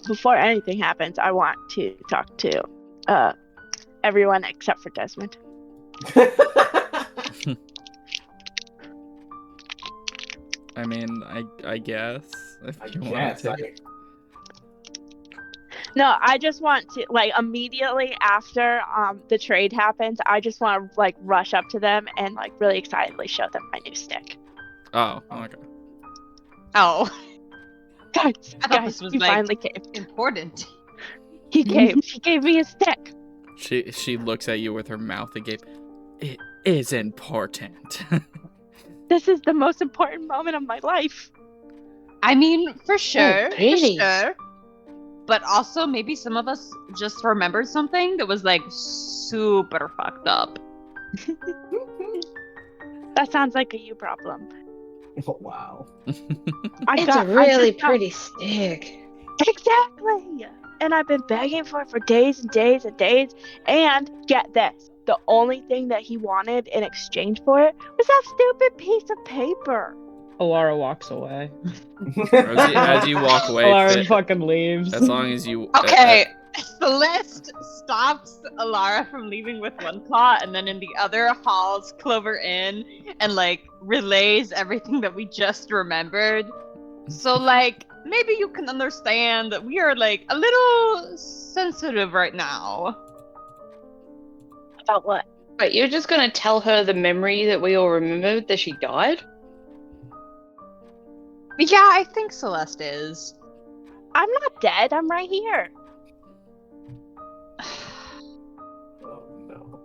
before anything happens, I want to talk to everyone except for Desmond. I mean, I guess if I you want guess. to. No, I just want to like immediately after the trade happens, I just want to like rush up to them and like really excitedly show them my new stick. Oh, okay. Oh, Guys, I thought this was he like finally came. important. He came. He gave me a stick. She looks at you with her mouth agape. It is important. This is the most important moment of my life. I mean, for sure, for pretty. sure. But also, maybe some of us just remembered something that was like super fucked up. That sounds like a you problem. Oh, wow. It's a really pretty stick. Exactly. And I've been begging for it for days and days and days. And get this. The only thing that he wanted in exchange for it was that stupid piece of paper. Alara walks away. As you walk away, Alara fucking leaves. as long as you... Okay, Celeste stops Alara from leaving with one claw, and then in the other hauls Clover in and like relays everything that we just remembered. So like, maybe you can understand that we are like a little sensitive right now. About what? Wait, you're just gonna tell her the memory that we all remembered that she died? Yeah, I think Celeste is. I'm not dead. I'm right here. Oh, no.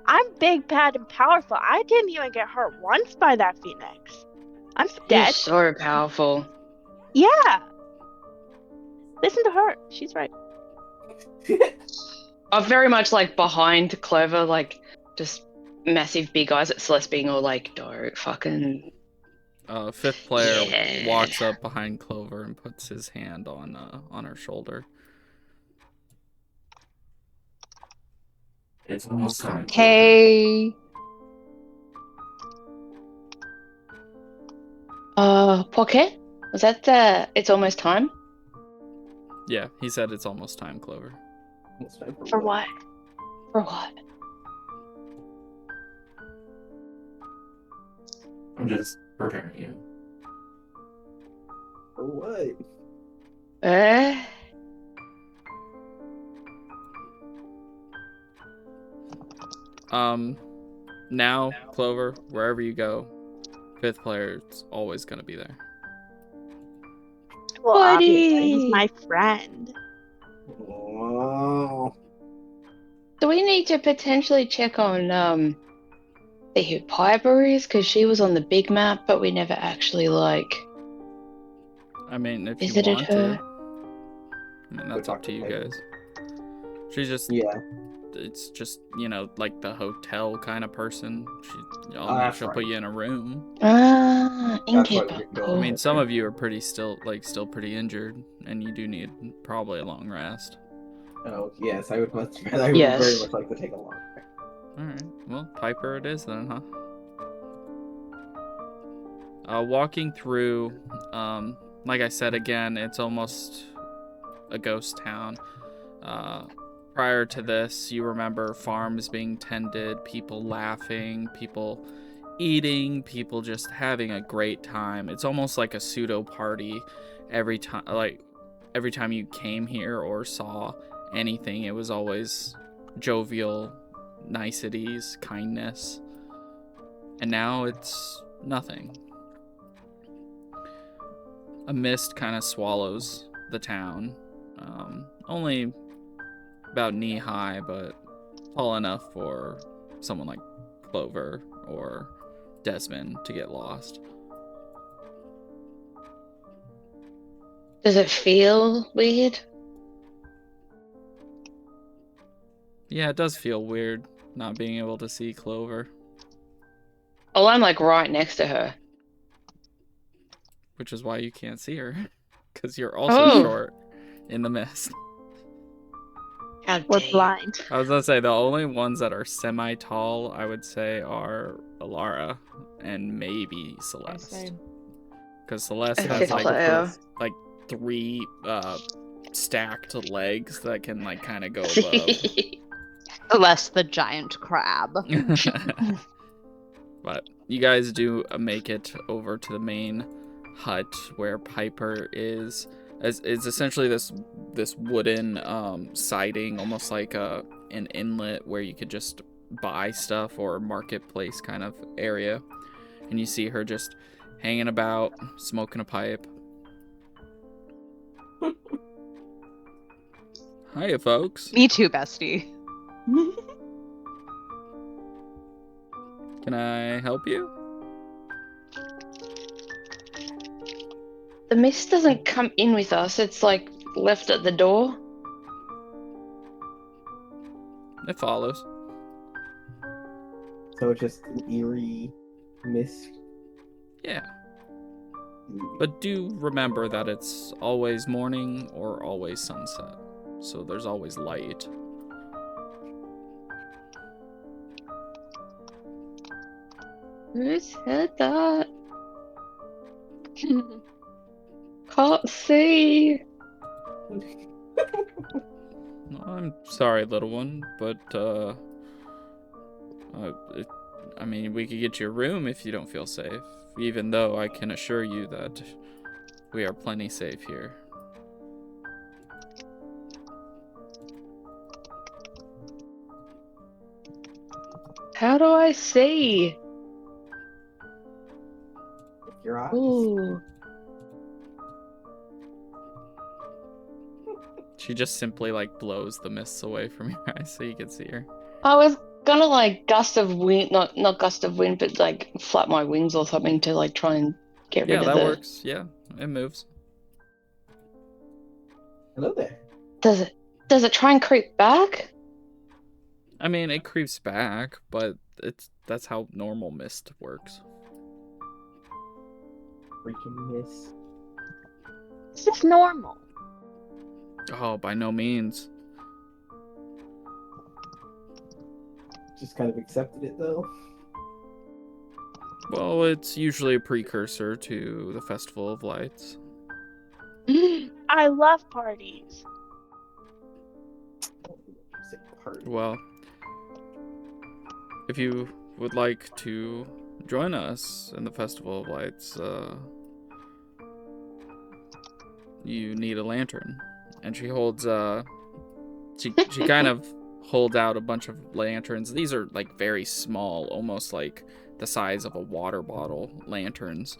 I'm big, bad, and powerful. I didn't even get hurt once by that phoenix. I'm You're dead. so powerful. Yeah. Listen to her. She's right. I'm very much like behind Clover, like just massive big eyes at Celeste being all like, don't fucking... Fifth player Yeah. walks up behind Clover and puts his hand on her shoulder. It's almost time. Hey. Pocket? Was that it's almost time? Yeah, he said it's almost time, Clover. It's time For what? For what? I'm just preparing you. For what? Now, Clover, wherever you go, fifth player's always gonna be there. Well, obviously, he's my friend. Oh. Do we need to potentially check on see who Piper is? Because she was on the big map, but we never actually like I mean, if you visited want her. to. I mean, that's up to you guys. She's just... Yeah. It's just, you know, like the hotel kind of person. She'll right. put you in a room. Ah, That's what innkeeper. you're doing. I Cool. mean, some of you are still pretty injured, and you do need probably a long rest. Oh, yes, I would very Yes. much like to take a long break. Alright, well, Piper it is then, huh? Walking through, like I said again, it's almost a ghost town. Prior to this, you remember farms being tended, people laughing, people eating, people just having a great time. It's almost like a pseudo party every time you came here or saw anything. It was always jovial, niceties, kindness. And now it's nothing. A mist kind of swallows the town. Only about knee-high, but tall enough for someone like Clover or Desmond to get lost. Does it feel weird? Yeah, it does feel weird not being able to see Clover, Oh, I'm like right next to her. which is why you can't see her, because you're also short in the mist. How We're dare blind. I was gonna say the only ones that are semi-tall, I would say, are Alara and maybe Celeste. Because Celeste Okay. has Fifth player. like 3 stacked legs that can like kind of go above. Less the giant crab. But you guys do make it over to the main hut where Piper is. It's essentially this wooden siding, almost like an inlet where you could just buy stuff, or a marketplace kind of area. And you see her just hanging about, smoking a pipe. Hiya, folks. Me too, bestie. Can I help you? The mist doesn't come in with us. It's like left at the door. It follows. So it's just an eerie mist. Yeah. But do remember that it's always morning or always sunset. So there's always light. Who said that? Can't see. I'm sorry, little one, but I mean, we could get you a room if you don't feel safe. Even though I can assure you that we are plenty safe here. How do I see? Your eyes. Ooh. She just simply like blows the mists away from your eyes so you can see her. I was gonna like gust of wind, not gust of wind, but like flap my wings or something to like try and get Yeah, rid that of works. Yeah, it moves. Hello there. Does it try and creep back? I mean, it creeps back, but that's how normal mist works. Freaking miss. This is normal. Oh, by no means. Just kind of accepted it though. Well, it's usually a precursor to the Festival of Lights. I love parties. Say party. Well, if you would like to join us in the Festival of Lights, you need a lantern. And she holds, she kind of holds out a bunch of lanterns. These are like very small, almost like the size of a water bottle lanterns.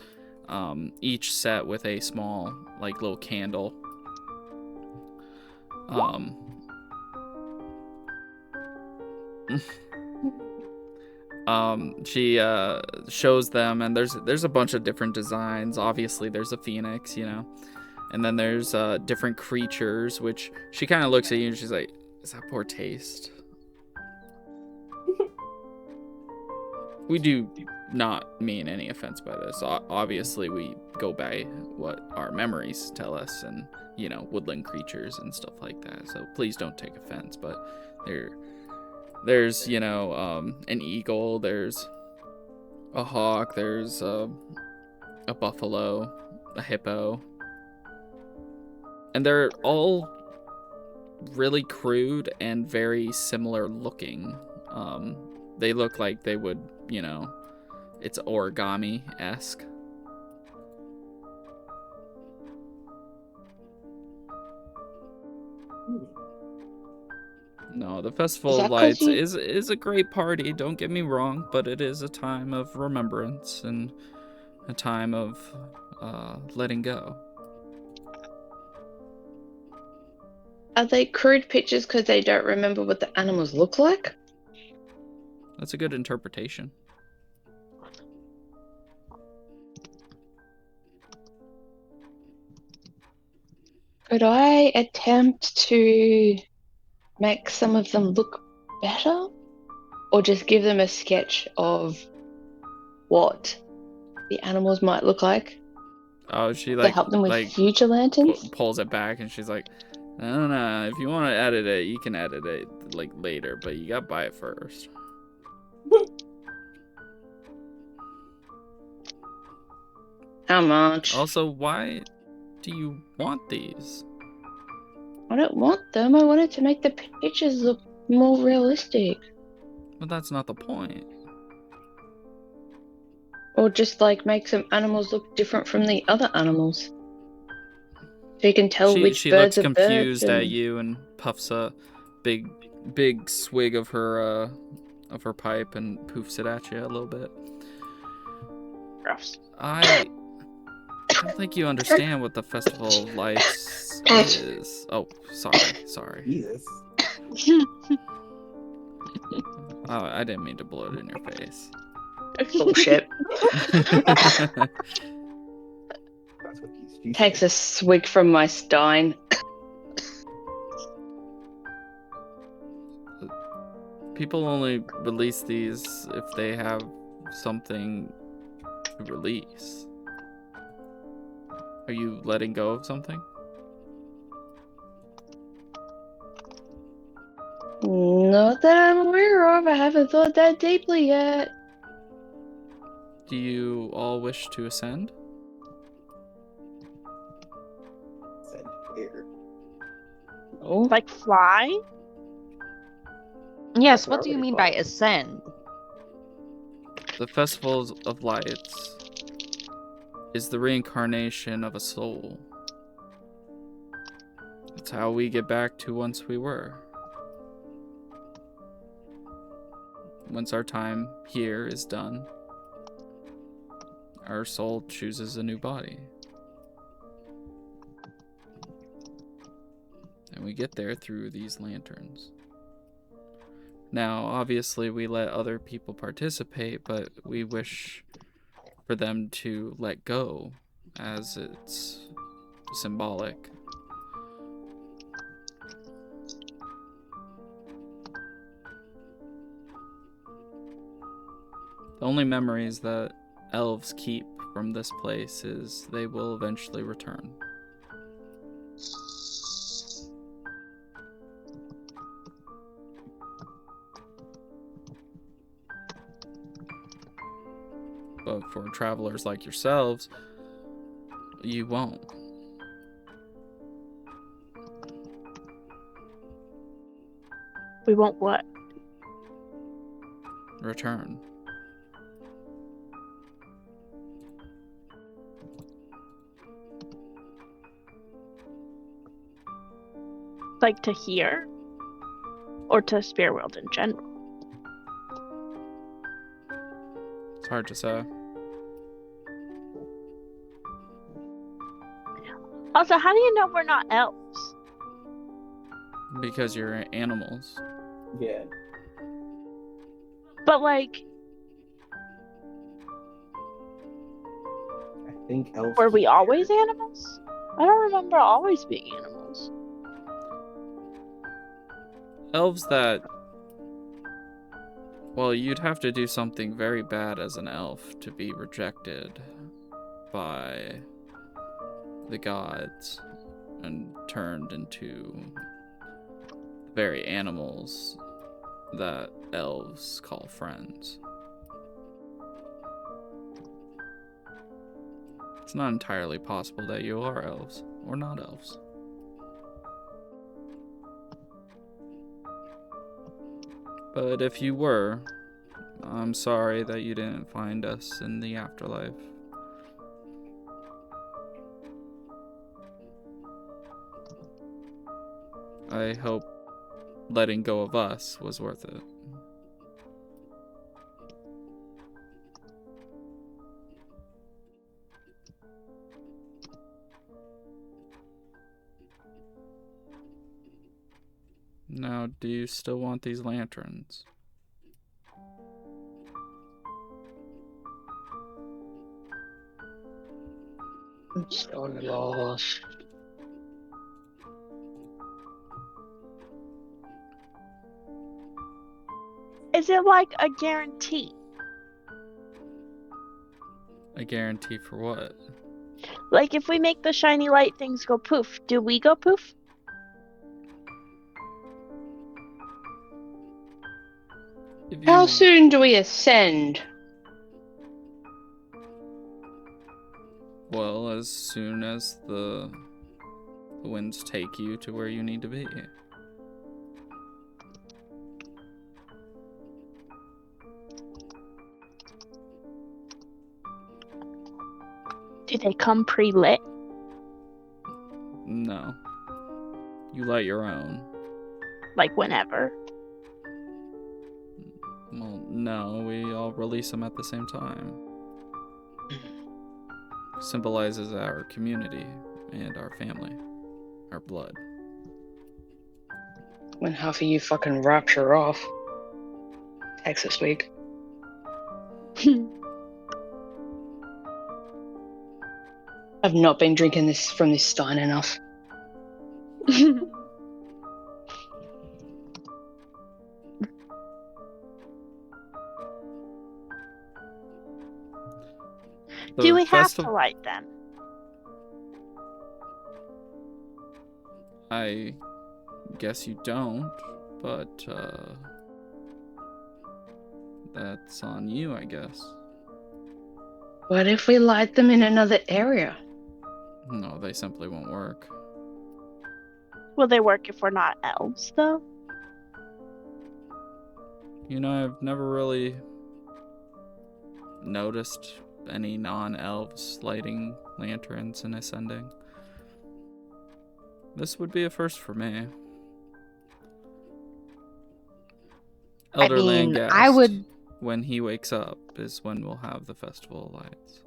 Each set with a small, like, little candle. She shows them, and there's a bunch of different designs. Obviously, there's a phoenix, you know, and then there's different creatures. Which she kind of looks at you and she's like, "Is that poor taste?" We do not mean any offense by this. Obviously, we go by what our memories tell us, and you know, woodland creatures and stuff like that. So please don't take offense. But there's you know, an eagle. There's a hawk. There's a buffalo, a hippo, and they're all really crude and very similar looking. They look like they would, you know, it's origami-esque. No, the Festival of Lights is a great party, don't get me wrong, but it is a time of remembrance and a time of letting go. Are they crude pictures because they don't remember what the animals look like? That's a good interpretation. Could I attempt to make some of them look better? Or just give them a sketch of what the animals might look like? Oh, she To like help them with like future lanterns? pulls it back, and she's like, I don't know, if you want to edit it, you can edit it like later, but you gotta buy it first. How much? Also, why do you want these? I don't want them. I wanted to make the pictures look more realistic. But that's not the point. Or just like make some animals look different from the other animals. So you can tell which She birds looks are birds. confused And... at you and puffs a big swig of her pipe and poofs it at you a little bit. Gross. I don't think you understand what the Festival of Lights is. Oh, sorry. Jesus. Oh, I didn't mean to blow it in your face. Bullshit. That's what she Takes said. a swig from my stein. People only release these if they have something to release. Are you letting go of something? Not that I'm aware of. I haven't thought that deeply yet. Do you all wish to ascend? Said where? Oh. Like fly? Yes, That's what do you already mean by fine. ascend? The Festivals of Lights is the reincarnation of a soul. It's how we get back to once we were. Once our time here is done, our soul chooses a new body. And we get there through these lanterns. Now, obviously, we let other people participate, but we wish for them to let go, as it's symbolic. The only memories that elves keep from this place is they will eventually return. But for travelers like yourselves, you won't. We won't what? Return. Like to here? Or to Spirit World in general? It's hard to say. Also, how do you know we're not elves? Because you're animals. Yeah. But like, I think elves. were we keep always beard. animals? I don't remember always being animals. Elves that... Well, you'd have to do something very bad as an elf to be rejected by the gods and turned into the very animals that elves call friends. It's not entirely possible that you are elves or not elves. But if you were, I'm sorry that you didn't find us in the afterlife. I hope letting go of us was worth it. Now, do you still want these lanterns? I'm so lost. Is it like a guarantee? A guarantee for what? Like if we make the shiny light things go poof, do we go poof? If How you- soon do we ascend? Well, as soon as the the winds take you to where you need to be. Do they come pre-lit? No. You light your own. Like whenever? Well, no, we all release them at the same time. Symbolizes our community and our family, our blood. When half of you fucking rapture off. Texas week. I've not been drinking this from this stein enough. Do we have to light them? I guess you don't, but that's on you, I guess. What if we light them in another area? No, they simply won't work. Will they work if we're not elves, though? You know, I've never really noticed any non-elves lighting lanterns and ascending. This would be a first for me. Elderland guest, I would. when he wakes up, is when we'll have the Festival of Lights.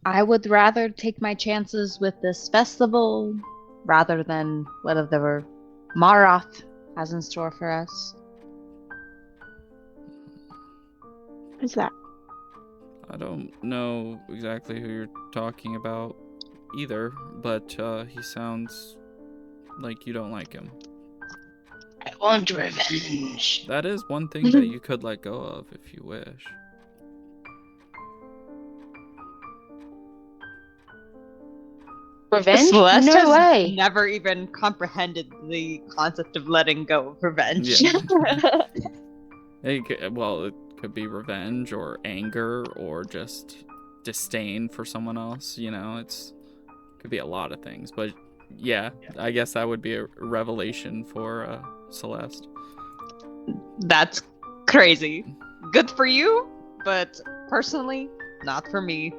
I would rather take my chances with this festival rather than whatever Maroth has in store for us. Who's that? I don't know exactly who you're talking about either, but he sounds like you don't like him. I want revenge. That is one thing that you could let go of if you wish. Revenge? Celeste No has way. never even comprehended the concept of letting go of revenge. Yeah. It could be revenge or anger or just disdain for someone else. You know, it could be a lot of things. But yeah, I guess that would be a revelation for Celeste. That's crazy. Good for you, but personally, not for me.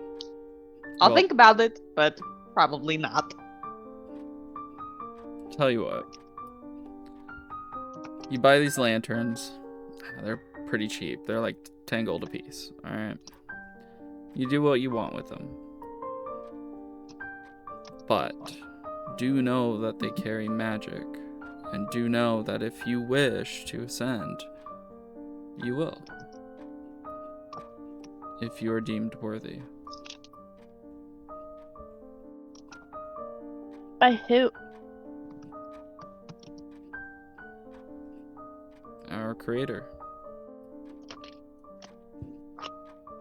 I'll think about it, but probably not. Tell you what. You buy these lanterns. They're pretty cheap. They're like 10 gold a piece. Alright? You do what you want with them. But do know that they carry magic. And do know that if you wish to ascend, you will. If you are deemed worthy. By who? Our creator.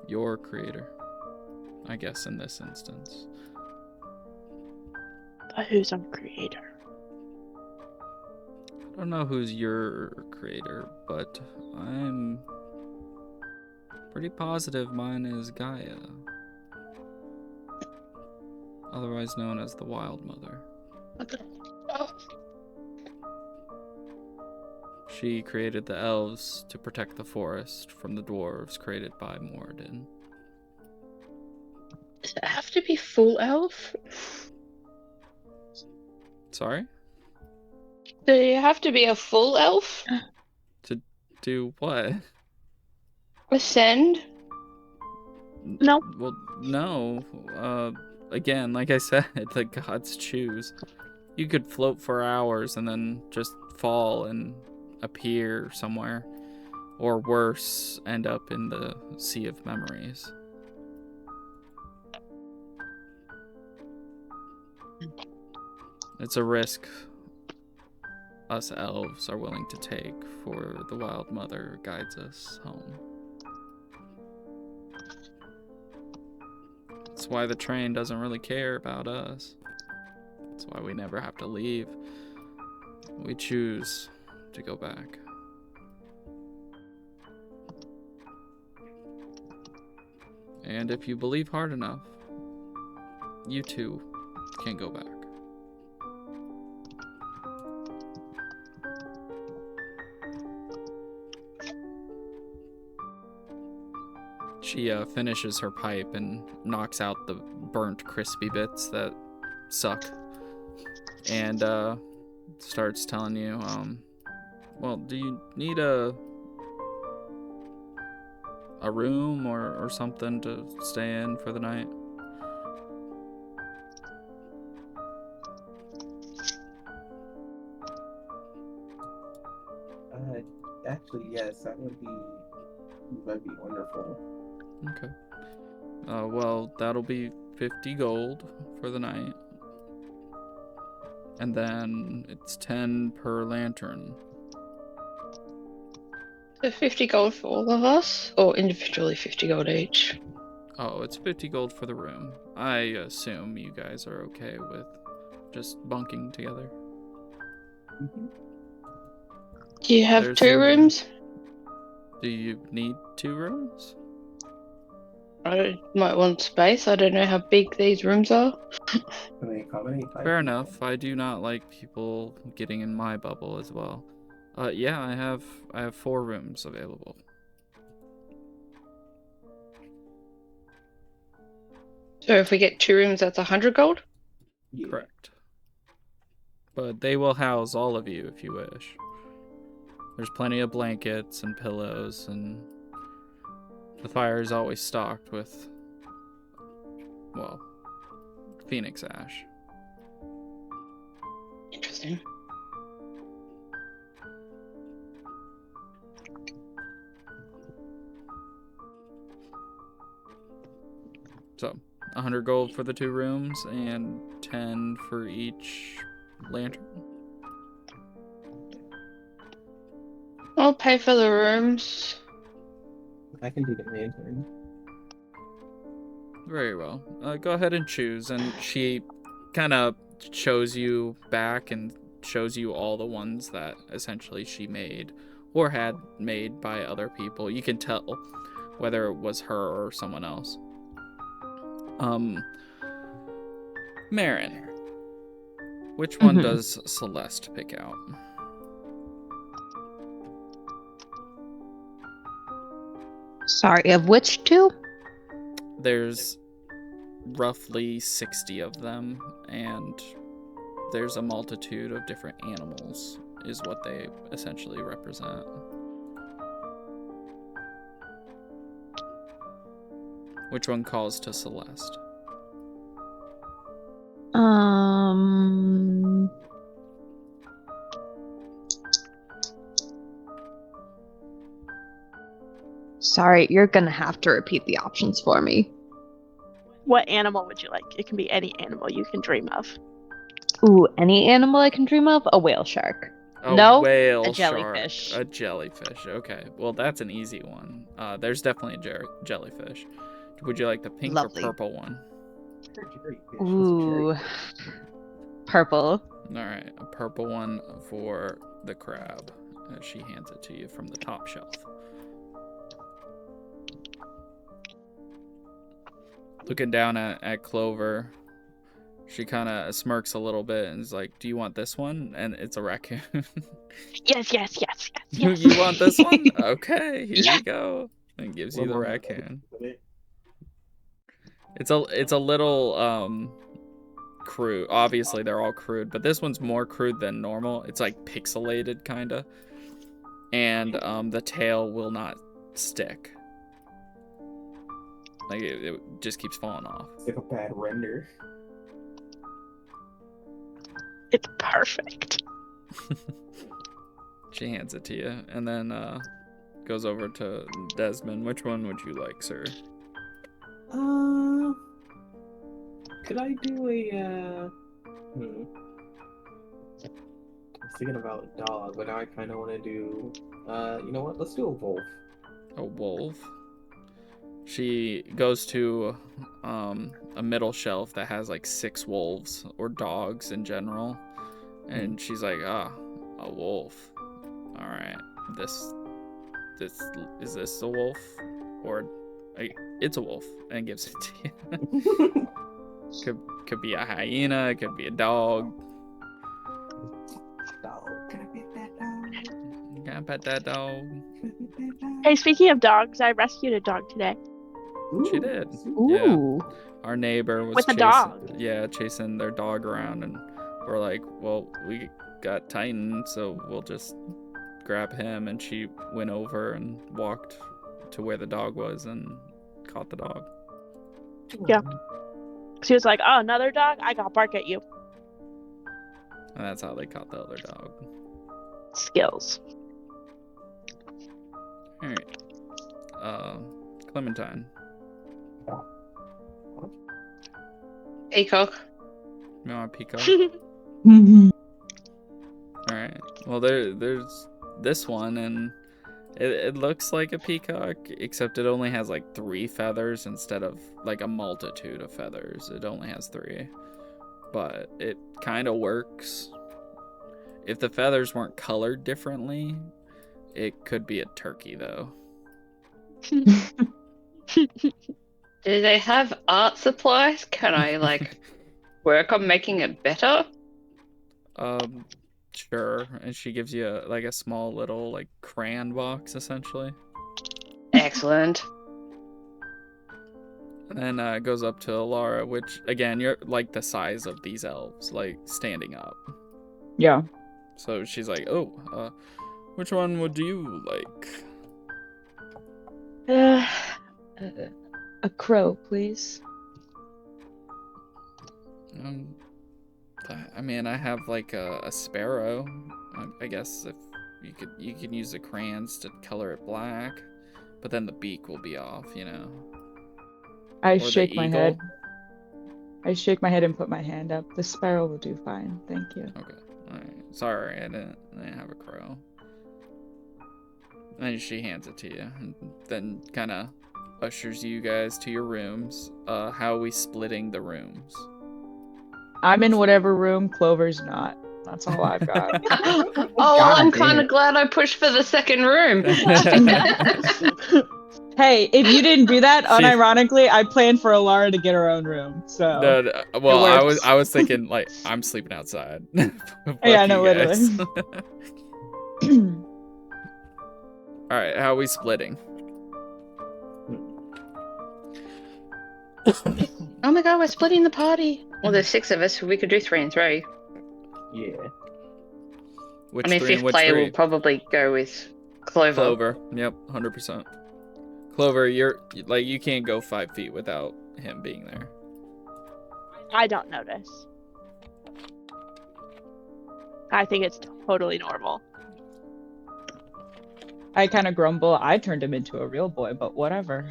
Your creator. I guess in this instance. By who's our creator? I don't know who's your creator, but I'm pretty positive mine is Gaia. Otherwise known as the Wild Mother. What the? Oh. She created the elves to protect the forest from the dwarves created by Moradin. Does it have to be full elf? Sorry? Do you have to be a full elf? To do what? Ascend? No. Well, no. Again, like I said, the gods choose. You could float for hours and then just fall and appear somewhere. Or worse, end up in the Sea of Memories. It's a risk us elves are willing to take for the Wild Mother guides us home. That's why the train doesn't really care about us. That's why we never have to leave. We choose to go back. And if you believe hard enough, you two can go back. She finishes her pipe and knocks out the burnt, crispy bits that suck. And starts telling you, well, do you need a room or something to stay in for the night? Actually, yes, that'd be wonderful. Okay. Well, that'll be 50 gold for the night. And then it's 10 per lantern. So 50 gold for all of us, or individually 50 gold each? Oh, it's 50 gold for the room. I assume you guys are okay with just bunking together. Mm-hmm. Do you have There's- 2 rooms? Do you need 2 rooms? I might want space. I don't know how big these rooms are. Can they accommodate 5 Fair people? enough. I do not like people getting in my bubble as well. Yeah, I have 4 rooms available. So if we get 2 rooms, that's 100 gold? Yeah. Correct. But they will house all of you if you wish. There's plenty of blankets and pillows, and the fire is always stocked with, well, phoenix ash. Interesting. So, 100 gold for the 2 rooms and 10 for each lantern. I'll pay for the rooms. I can do the lantern. Very well. Go ahead and choose. And she kind of shows you back and shows you all the ones that essentially she made or had made by other people. You can tell whether it was her or someone else. Marin, which one Mhm. does Celeste pick out? Sorry, of which 2? There's roughly 60 of them, and there's a multitude of different animals, is what they essentially represent. Which one calls to Celeste? Sorry, you're gonna have to repeat the options for me. What animal would you like? It can be any animal you can dream of. Ooh, any animal I can dream of? A whale shark. A No, whale a jellyfish. shark. A jellyfish. Okay, well that's an easy one. There's definitely a jellyfish. Would you like the pink Lovely. or purple one? Ooh, purple. All right, a purple one for the crab. She hands it to you from the top shelf. Looking down at Clover, she kind of smirks a little bit and is like, "Do you want this one?" And it's a raccoon. Yes, yes, yes, yes, yes. You want this one? Okay, here Yeah. you go. And gives you the Well, raccoon. It's a little crude. Obviously they're all crude, but this one's more crude than normal. It's like pixelated kinda. And the tail will not stick. Like it just keeps falling off. It's like a bad render. It's perfect. She hands it to you and then goes over to Desmond. Which one would you like, sir? Could I do a I was thinking about a dog, but now I kind of want to do you know what? Let's do a wolf. A wolf. She goes to a middle shelf that has like 6 wolves or dogs in general, and she's like, a wolf. All right, this is this a wolf or it's a wolf, and gives it to you. Could be a hyena. It could be a dog. Dog, can I pet that dog? You gotta pet that dog. Can I pet that dog? Hey, speaking of dogs, I rescued a dog today. She Ooh, did. sweet. Yeah. Ooh. Our neighbor was With a chasing, dog. chasing their dog around, and we're like, well, we got Titan, so we'll just grab him. And she went over and walked to where the dog was and caught the dog. Yeah. She was like, "Oh, another dog? I gotta bark at you." And that's how they caught the other dog. Skills. All right. Clementine. Peacock. You want a peacock? Mhm. All right. Well, there's this one, and it looks like a peacock, except it only has like 3 feathers instead of like a multitude of feathers. It only has 3, but it kind of works. If the feathers weren't colored differently, it could be a turkey, though. Do they have art supplies? Can I work on making it better? Sure. And she gives you a small little like crayon box, essentially. Excellent. And then it goes up to Alara, which again, you're like the size of these elves, like standing up. Yeah. So she's like, "Oh, which one would you like?" A crow, please. I mean, I have like a sparrow. I guess if you can use the crayons to color it black, but then the beak will be off, you know. I Or the shake my eagle. head. I shake my head and put my hand up. The sparrow will do fine, thank you. Okay. All right. Sorry, I didn't have a crow. And then she hands it to you, and then kind of ushers you guys to your rooms. How are we splitting the rooms? I'm in whatever room Clover's not. That's all I've got. Oh, God I'm kind damn. of glad I pushed for the second room. Hey, if you didn't do that, She- unironically, I planned for Alara to get her own room. So No, well, works. I was thinking like I'm sleeping outside. Fuck Yeah, you no, guys. literally. All right, how are we splitting? Oh my god, we're splitting the party. Well, there's 6 of us, so we could do 3 and 3. Yeah. Which I mean, 3 and 5th which player 3? will probably go with Clover. Clover. Yep, 100%. Clover, you can't go 5 feet without him being there. I don't notice. I think it's totally normal. I kind of grumble. I turned him into a real boy, but whatever.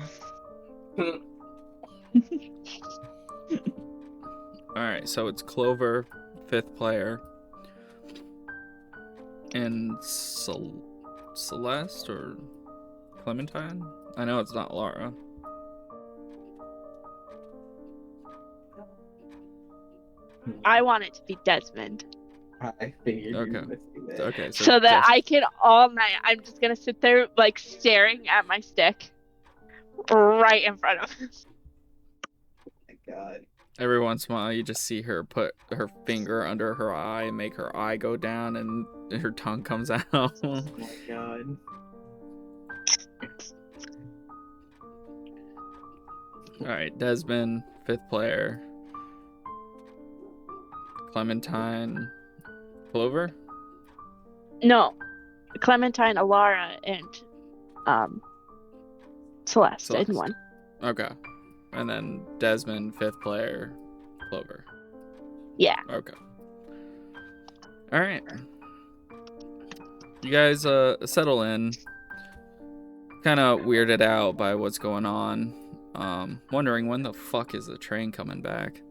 All right, so it's Clover, 5th player, and Celeste or Clementine? I know it's not Laura. I want it to be Desmond. I figured you Okay. were gonna say that. Okay, So that just- I can all night, I'm just gonna sit there like staring at my stick right in front of us. Oh my God. every once in a while you just see her put her finger under her eye and make her eye go down and her tongue comes out. Oh my God. All right, Desmond, 5th player. Clementine, Clover? No, Clementine, Alara, and Celeste in one. Okay. And then Desmond, 5th player, Clover. Yeah. Okay. All right. You guys settle in. Kind of weirded out by what's going on. Wondering when the fuck is the train coming back.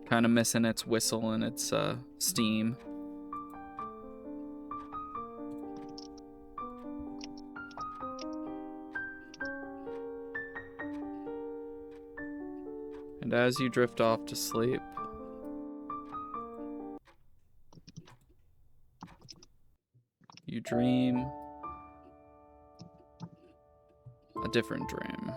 Kind of missing its whistle and its steam. And as you drift off to sleep, you dream a different dream.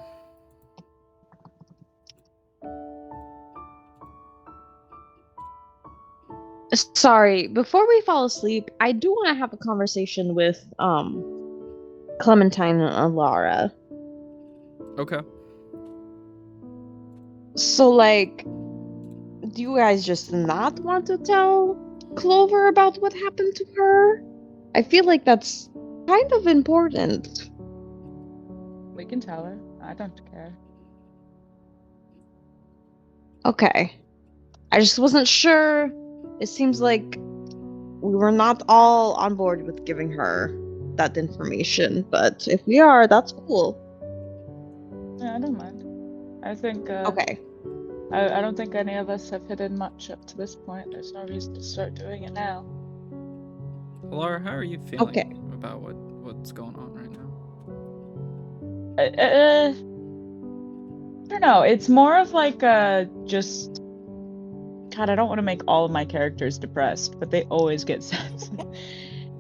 Sorry, before we fall asleep, I do want to have a conversation with Clementine and Alara. Okay. So, like, do you guys just not want to tell Clover about what happened to her? I feel like that's kind of important. We can tell her. I don't care. Okay. I just wasn't sure. It seems like we were not all on board with giving her that information, but if we are, that's cool. Yeah, I don't mind. I think Okay. I don't think any of us have hidden much up to this point. There's no reason to start doing it now. Laura, how are you feeling Okay. about what's going on right now? I don't know. It's more of like just God, I don't want to make all of my characters depressed, but they always get sad.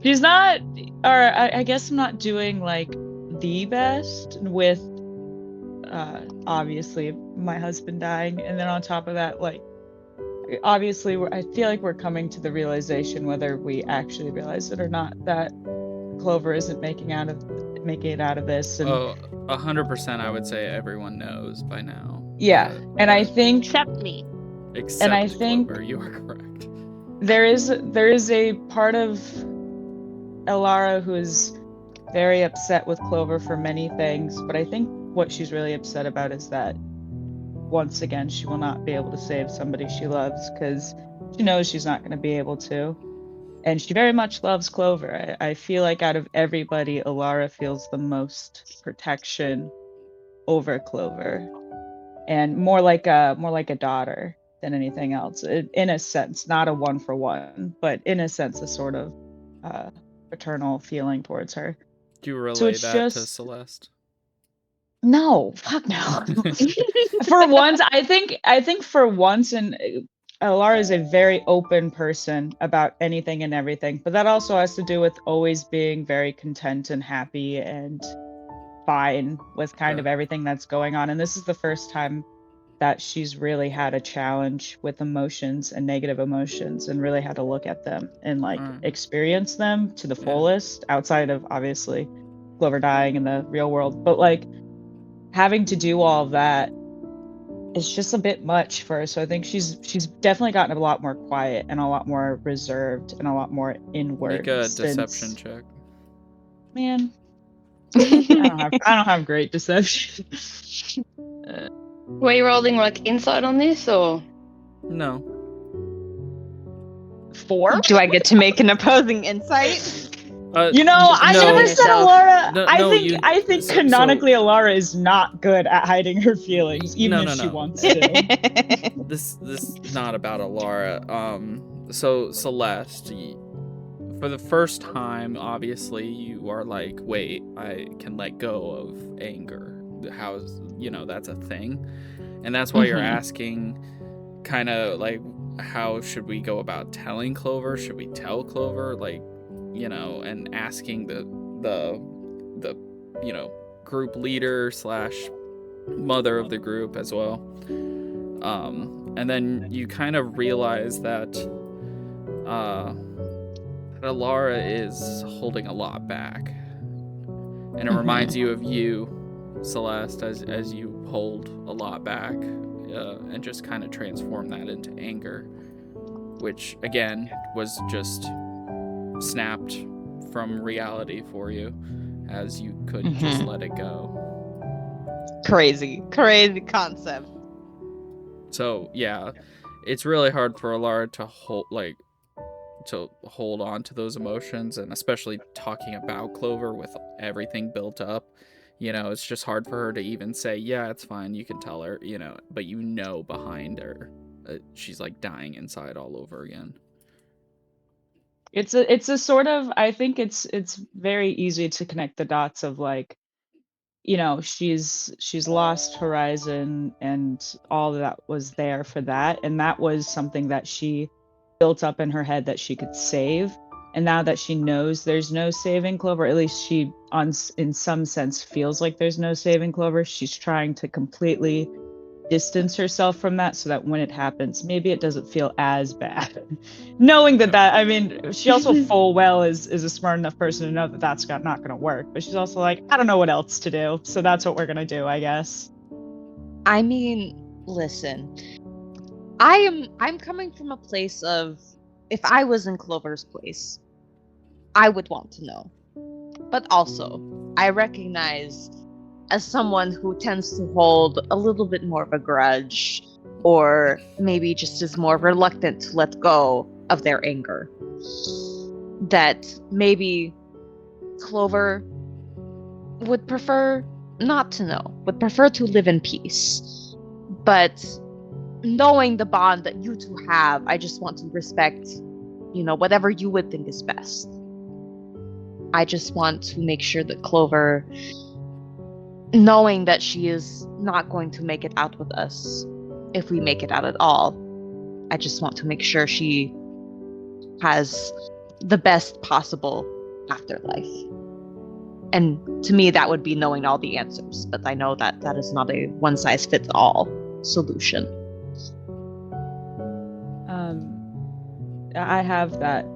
She's not, or I guess I'm not doing like the best with obviously my husband dying, and then on top of that, like obviously I feel like we're coming to the realization, whether we actually realize it or not, that Clover isn't making it out of this. And 100%, I would say everyone knows by now. yeah, and I think Except me. Except I think Clover, you are correct. there is a part of Elara who is very upset with Clover for many things, but I think what she's really upset about is that once again she will not be able to save somebody she loves, because she knows she's not going to be able to, and she very much loves Clover. I feel like out of everybody, Elara feels the most protection over Clover, and more like a daughter than anything else, in a sense, not a one for one, but in a sense a sort of paternal feeling towards her. Do you So relay it's that to just Celeste? no, fuck no. For once, I think for once, and Alara is a very open person about anything and everything, but that also has to do with always being very content and happy and fine with kind of everything that's going on. And this is the first time that she's really had a challenge with emotions and negative emotions, and really had to look at them and like experience them to the fullest, outside of obviously Clover dying in the real world. But like having to do all of that is just a bit much for her. So I think she's definitely gotten a lot more quiet and a lot more reserved and a lot more inward. Make a deception check. Man, I don't have great deception. Were you rolling like insight on this, or? No. 4? Do I get to make an opposing insight? I no, never said Alara. No, I think canonically Alara is not good at hiding her feelings, even if she wants to. This is not about Alara. So Celeste, for the first time, obviously you are like, wait, I can let go of anger. How's that's a thing, and that's why you're asking, kind of like, how should we go about telling Clover? Should we tell Clover, like? And asking the group leader / mother of the group as well. And then you kind of realize that Alara is holding a lot back, and it reminds you of you, Celeste, as you hold a lot back, and just kind of transform that into anger, which again was just snapped from reality for you, as you could just let it go. Crazy concept. So yeah, it's really hard for Alara to hold on to those emotions, and especially talking about Clover with everything built up. It's just hard for her to even say, yeah, it's fine, you can tell her, but behind her, she's like dying inside all over again. It's a sort of, I think it's very easy to connect the dots of like, she's lost Horizon and all that was there for that, and that was something that she built up in her head that she could save. And now that she knows there's no saving Clover, at least she in some sense feels like there's no saving Clover, she's trying to completely distance herself from that so that when it happens, maybe it doesn't feel as bad. Knowing that I mean, she also full well is a smart enough person to know that that's not going to work. But she's also like, I don't know what else to do. So that's what we're going to do, I guess. I mean, listen. I'm coming from a place of, if I was in Clover's place, I would want to know. But also, I recognize, as someone who tends to hold a little bit more of a grudge, or maybe just is more reluctant to let go of their anger, that maybe Clover would prefer not to know, would prefer to live in peace. But knowing the bond that you two have, I just want to respect, whatever you would think is best. I just want to make sure that Clover, knowing that she is not going to make it out with us, if we make it out at all, I just want to make sure she has the best possible afterlife. And to me, that would be knowing all the answers. But I know that that is not a one-size-fits-all solution. I have that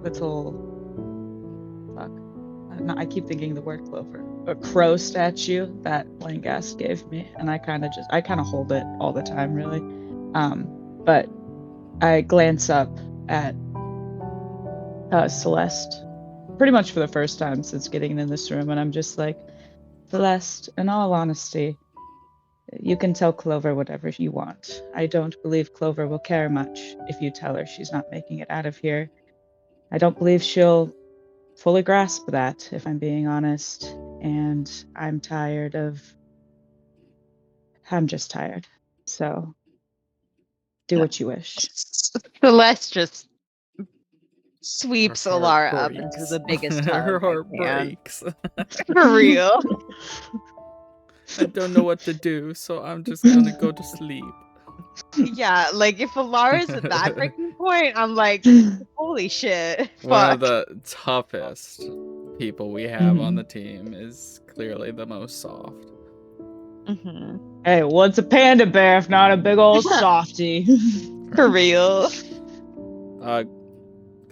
little fuck. I keep thinking the word Clover. A crow statue that Langast gave me, and I kind of hold it all the time, really. But I glance up at Celeste, pretty much for the first time since getting in this room, and I'm just like, Celeste, in all honesty, you can tell Clover whatever you want. I don't believe Clover will care much if you tell her she's not making it out of here. I don't believe she'll fully grasp that, if I'm being honest. And I'm just tired. So, do what you wish. Celeste just sweeps Her heart Alara up breaks. into the biggest hug Her I heart can. breaks. For real. I don't know what to do, so I'm just gonna go to sleep. Yeah, like if Alara's at that breaking point, I'm like, holy shit. One of Fuck. the toughest people we have on the team is clearly the most soft. Mm-hmm. Hey, what's a panda bear if not a big old softie? For real.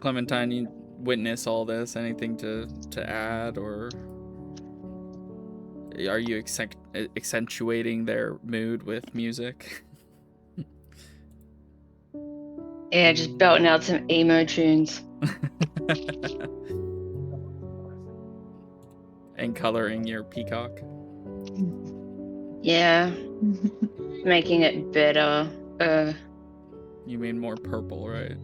Clementine, you witness all this. Anything to add, or are you accentuating their mood with music? Yeah, just belting out some emo tunes. And coloring your peacock. Yeah, making it better. You mean more purple, right?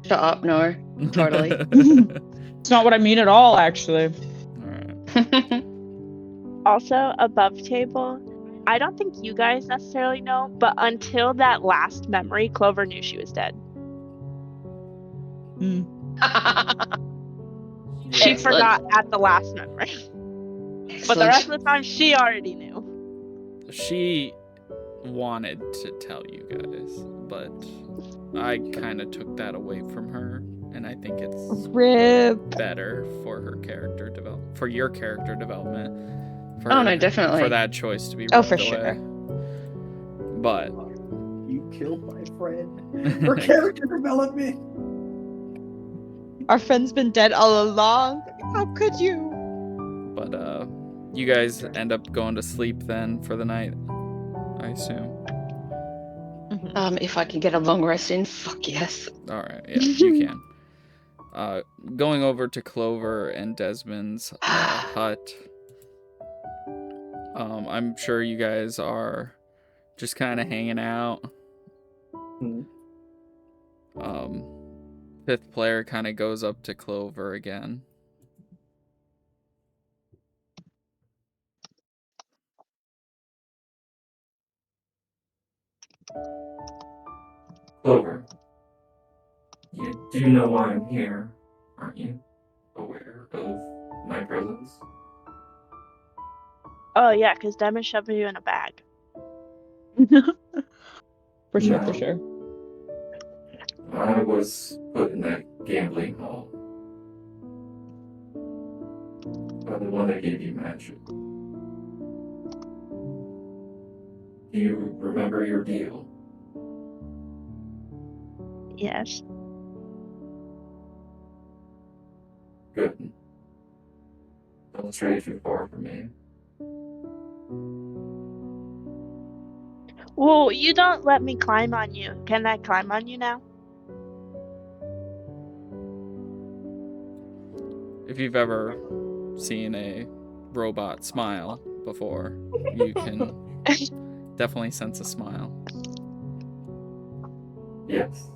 Shut up, no. Totally. It's not what I mean at all, actually. Alright. Also, above table, I don't think you guys necessarily know, but until that last memory, Clover knew she was dead. She Yeah. forgot at the last memory. But the rest of the time, she already knew. She wanted to tell you guys, but I kind of took that away from her, and I think it's Rip. better for her character development, for your character development. For, Oh, no, definitely. For that choice to be Oh, ripped for away. sure. But You killed my friend for character development. Our friend's been dead all along. How could you? But you guys end up going to sleep then for the night, I assume. If I can get a long rest in, fuck yes. All right, yeah, you can. Going over to Clover and Desmond's hut. I'm sure you guys are just kind of hanging out. Fifth player kind of goes up to Clover again. Clover, you do know why I'm here, aren't you? Aware of my presence? Oh, yeah, because Demon shoved you in a bag. For sure, Yeah. for sure. I was put in that gambling hall by the one that gave you magic. Do you remember your deal? Yes. Good. Don't stray too far from me. Well, you don't let me climb on you. Can I climb on you now? If you've ever seen a robot smile before, you can definitely sense a smile. Yes.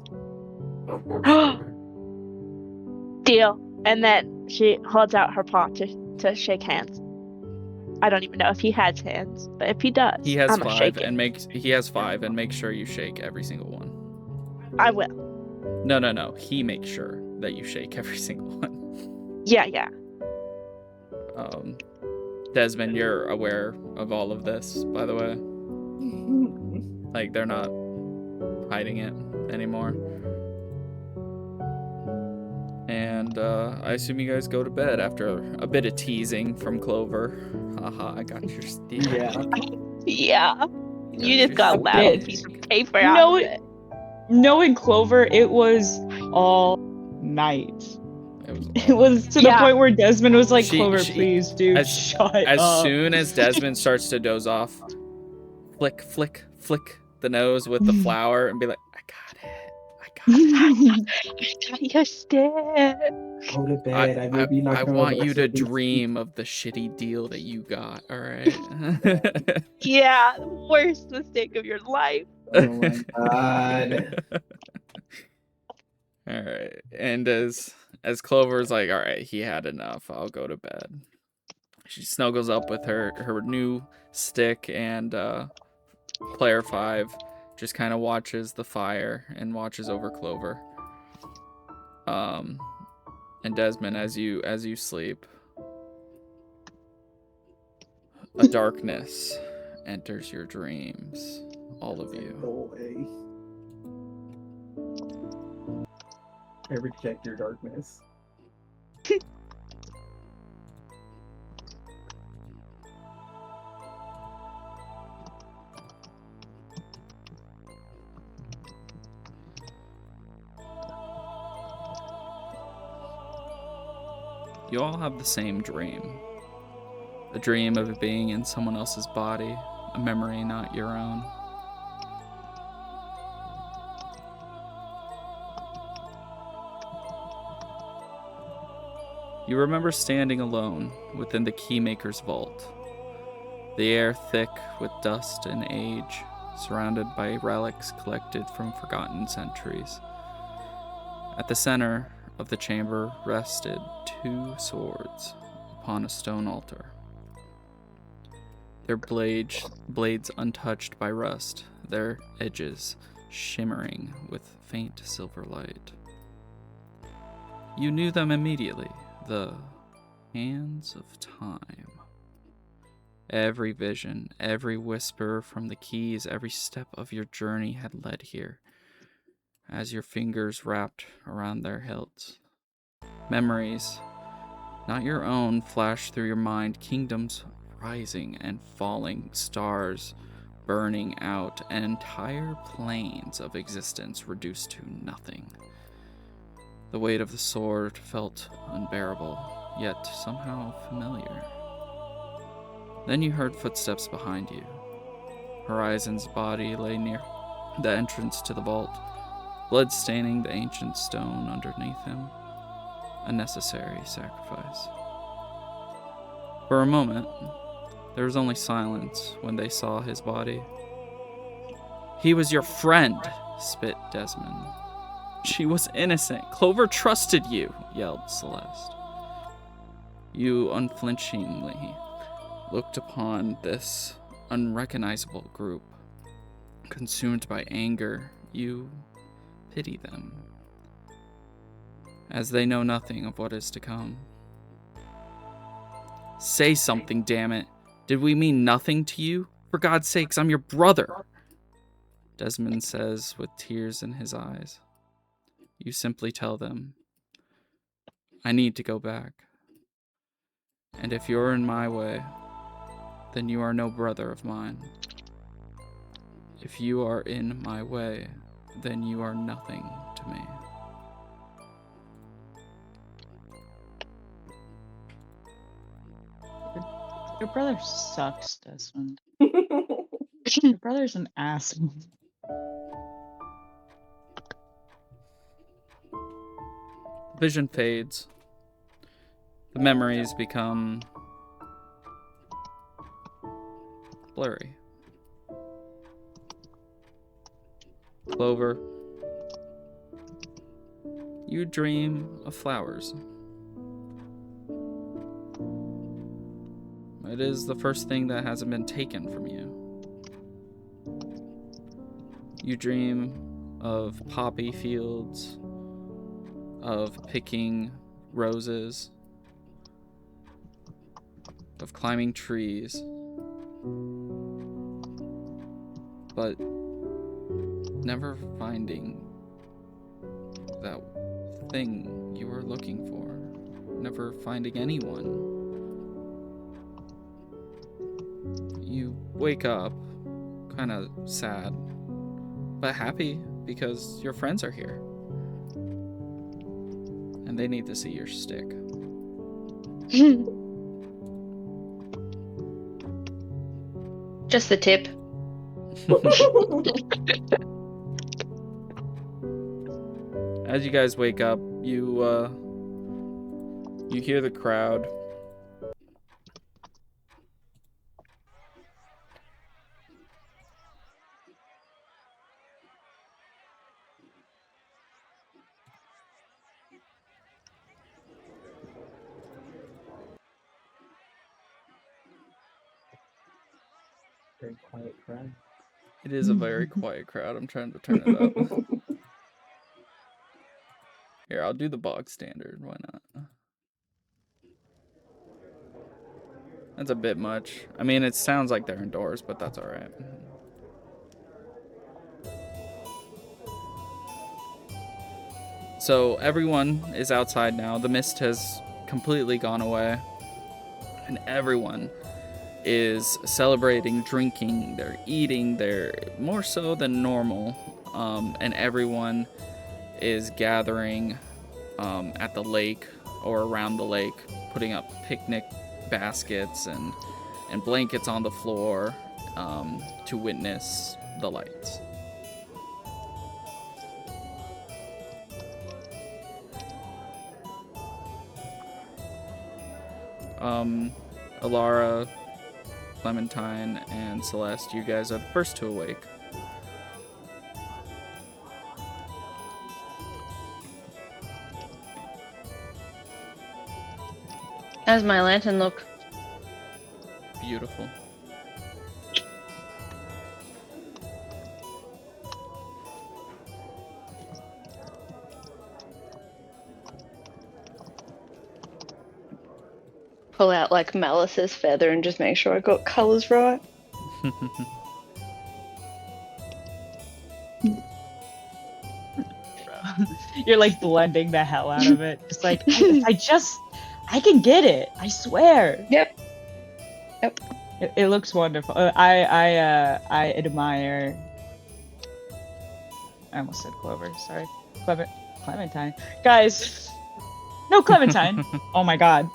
Of course, Clover. Deal. And then she holds out her paw to shake hands. I don't even know if he has hands, but if he does, He has I'm gonna shake five, it. and make sure you shake every single one. I will. No. He makes sure that you shake every single one. Yeah. Desmond, you're aware of all of this, by the way. Like, they're not hiding it anymore. And I assume you guys go to bed after a bit of teasing from Clover. Haha, I got your steal. Yeah. Yeah. You just your got a steal. loud piece of paper out of it. Knowing Clover, it was all night. It was to the Yeah. point where Desmond was like, She- Clover, she- please, dude, as- shut As up. soon as Desmond starts to doze off, flick the nose with the flower and be like, I got it. I got your stick. Go to bed. I will be I knocking on want the you door to soon. dream of the shitty deal that you got, alright? Yeah, worst mistake of your life. Oh my god. Alright. And as Clover's like, alright, he had enough, I'll go to bed. She snuggles up with her new stick, and player 5 just kind of watches the fire and watches over Clover. And Desmond, as you sleep, a darkness enters your dreams, all of you. Go away. I reject your darkness. You all have the same dream. A dream of it being in someone else's body, a memory not your own. You remember standing alone within the Keymaker's vault, the air thick with dust and age, surrounded by relics collected from forgotten centuries. At the center of the chamber rested 2 swords upon a stone altar, their blades untouched by rust, their edges shimmering with faint silver light. You knew them immediately, the hands of time. Every vision, every whisper from the keys, every step of your journey had led here, as your fingers wrapped around their hilts. Memories, not your own, flashed through your mind, kingdoms rising and falling, stars burning out, and entire planes of existence reduced to nothing. The weight of the sword felt unbearable, yet somehow familiar. Then you heard footsteps behind you. Horizon's body lay near the entrance to the vault, blood staining the ancient stone underneath him. A necessary sacrifice. For a moment, there was only silence when they saw his body. He was your friend, spit Desmond. She was innocent. Clover trusted you, yelled Celeste. You unflinchingly looked upon this unrecognizable group. Consumed by anger, you pity them, as they know nothing of what is to come. Say something, damn it. Did we mean nothing to you? For God's sakes, I'm your brother, Desmond says with tears in his eyes. You simply tell them, I need to go back. And if you're in my way, then you are no brother of mine. If you are in my way, then you are nothing to me. Your brother sucks, Desmond. Your brother's an asshole. Vision fades. The memories become blurry. Clover, you dream of flowers. It is the first thing that hasn't been taken from you. You dream of poppy fields, of picking roses, of climbing trees, but never finding that thing you were looking for, never finding anyone. You wake up kind of sad, but happy because your friends are here. And they need to see your stick. Just the tip. As you guys wake up, you hear the crowd. Very quiet crowd. It is a very quiet crowd. I'm trying to turn it up. Here, I'll do the bog standard. Why not? That's a bit much. I mean, it sounds like they're indoors, but that's alright. So everyone is outside now. The mist has completely gone away. And everyone is celebrating, drinking, they're eating, they're more so than normal. And everyone is gathering at the lake or around the lake, putting up picnic baskets and blankets on the floor to witness the lights. Alara, Clementine, and Celeste, you guys are the first to awake. How's my lantern look? Beautiful. Pull out like Malice's feather and just make sure I got colours right. You're like blending the hell out of it. Just like, I can get it. I swear. Yep. It looks wonderful. I admire. I almost said Clover. Sorry, Clementine. Guys, no Clementine. Oh my god,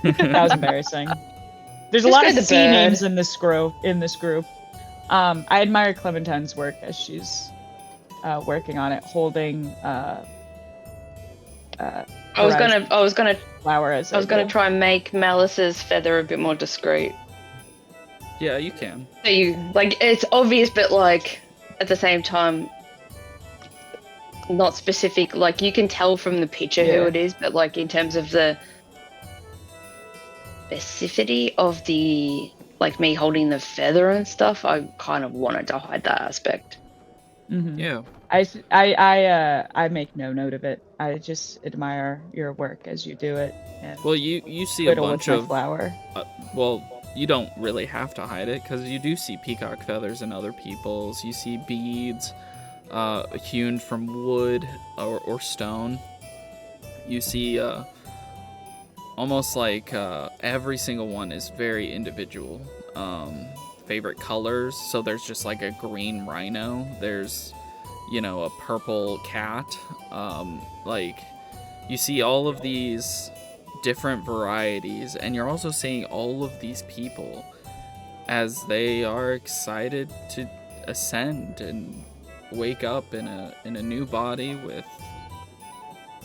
that was embarrassing. There's a Just lot go of to C bed. names in this group. I admire Clementine's work as she's working on it, holding I was gonna flower as I was gonna try and make Malice's feather a bit more discreet. Yeah, you can. So you like it's obvious, but like at the same time, not specific. Like you can tell from the picture Yeah. who it is, but like in terms of the specificity of the like me holding the feather and stuff, I kind of wanted to hide that aspect. Mm-hmm. Yeah. I make no note of it. I just admire your work as you do it. And Well, you see a fiddle bunch with my of flower. Well, you don't really have to hide it because you do see peacock feathers in other people's. You see beads hewn from wood or stone. You see almost like every single one is very individual. favorite colors. So there's just like a green rhino. There's, a purple cat. Like, you see all of these different varieties, and you're also seeing all of these people as they are excited to ascend and wake up in a new body with